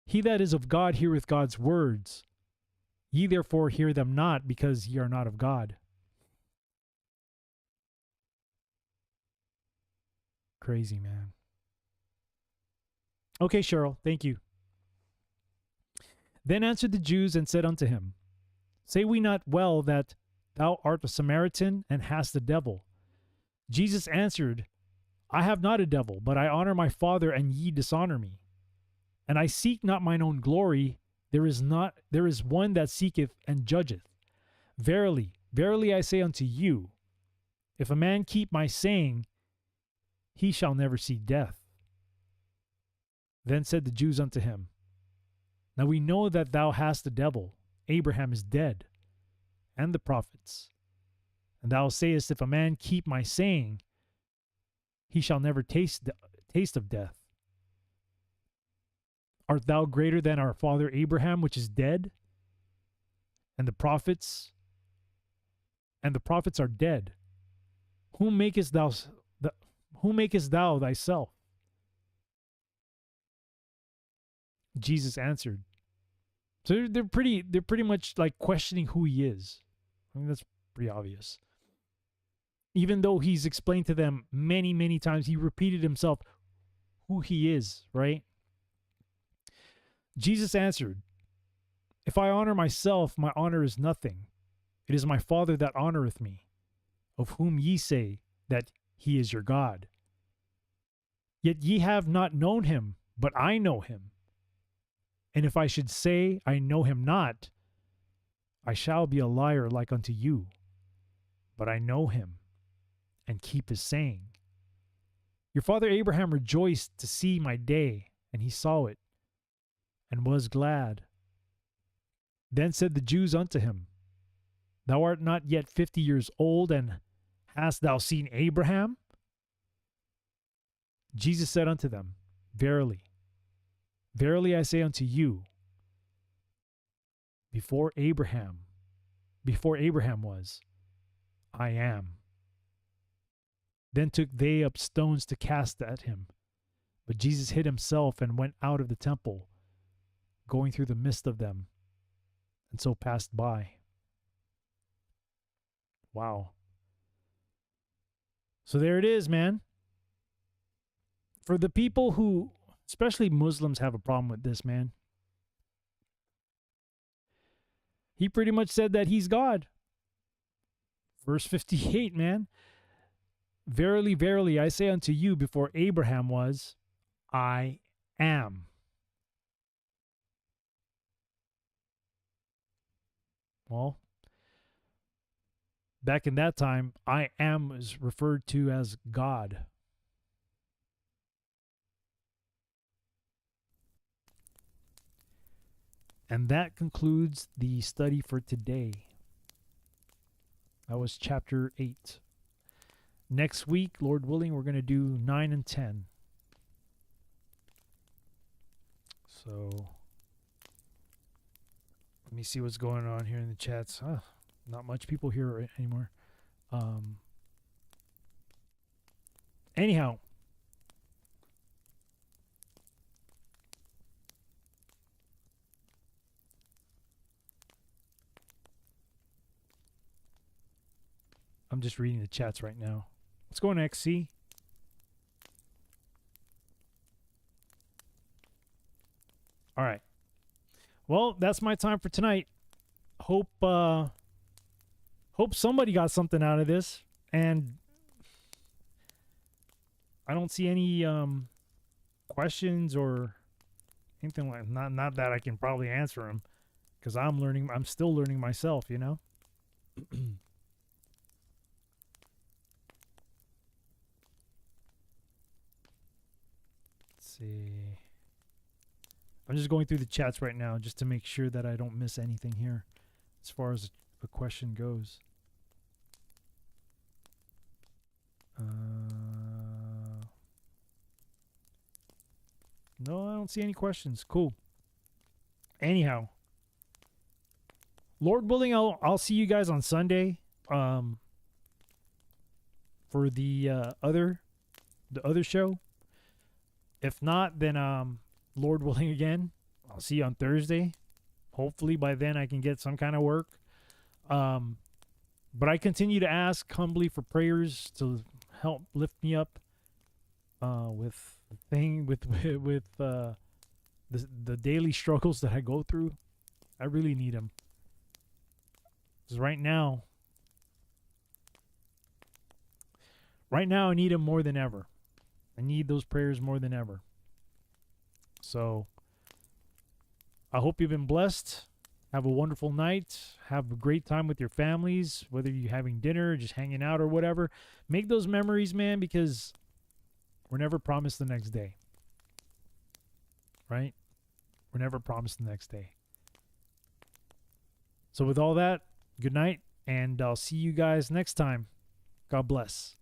He that is of God heareth God's words. Ye therefore hear them not, because ye are not of God." crazy, man. Okay, Cheryl, thank you. Then answered the Jews and said unto him, Say we not well that thou art a Samaritan and hast a devil? Jesus answered, I have not a devil, but I honor my Father, and ye dishonor me. And I seek not mine own glory. There is one that seeketh and judgeth. Verily, verily I say unto you, if a man keep my saying, he shall never see death. Then said the Jews unto him, Now we know that thou hast a devil. Abraham is dead, and the prophets. And thou sayest, If a man keep my saying, he shall never taste of death. Art thou greater than our father Abraham, which is dead? And the prophets are dead. Whom makest thou thyself? Jesus answered. So they're pretty much like questioning who he is. I mean, that's pretty obvious. Even though he's explained to them many, many times, he repeated himself who he is, right? Jesus answered, If I honor myself, my honor is nothing. It is my Father that honoreth me, of whom ye say that he is your God. Yet ye have not known him, but I know him. And if I should say I know him not, I shall be a liar like unto you. But I know him, and keep his saying. Your father Abraham rejoiced to see my day, and he saw it, and was glad. Then said the Jews unto him, Thou art not yet 50 years old, and hast thou seen Abraham? Jesus said unto them, Verily, verily I say unto you, before Abraham was, I am. Then took they up stones to cast at him. But Jesus hid himself and went out of the temple, going through the midst of them, and so passed by. Wow. So there it is, man. For the people who, especially Muslims, have a problem with this, man. He pretty much said that he's God. Verse 58, man. Verily, verily, I say unto you, before Abraham was, I am. Well, back in that time, I am was referred to as God. And that concludes the study for today. That was chapter 8. Next week, Lord willing, we're going to do 9 and 10. So, let me see what's going on here in the chats. Not much people here anymore. Anyhow. I'm just reading the chats right now. What's going on, XC? All right. Well, that's my time for tonight. Hope somebody got something out of this, and I don't see any questions or anything like not that I can probably answer them, because I'm still learning myself, you know. See, I'm just going through the chats right now just to make sure that I don't miss anything here as far as a question goes. No, I don't see any questions. Cool. Anyhow, Lord willing, I'll see you guys on Sunday for the other show. If not, then Lord willing again, I'll see you on Thursday. Hopefully by then I can get some kind of work. But I continue to ask humbly for prayers to help lift me up with the daily struggles that I go through. I really need him. Because right now I need him more than ever. I need those prayers more than ever. So I hope you've been blessed. Have a wonderful night. Have a great time with your families, whether you're having dinner, or just hanging out, or whatever. Make those memories, man, because we're never promised the next day. Right? We're never promised the next day. So with all that, good night, and I'll see you guys next time. God bless.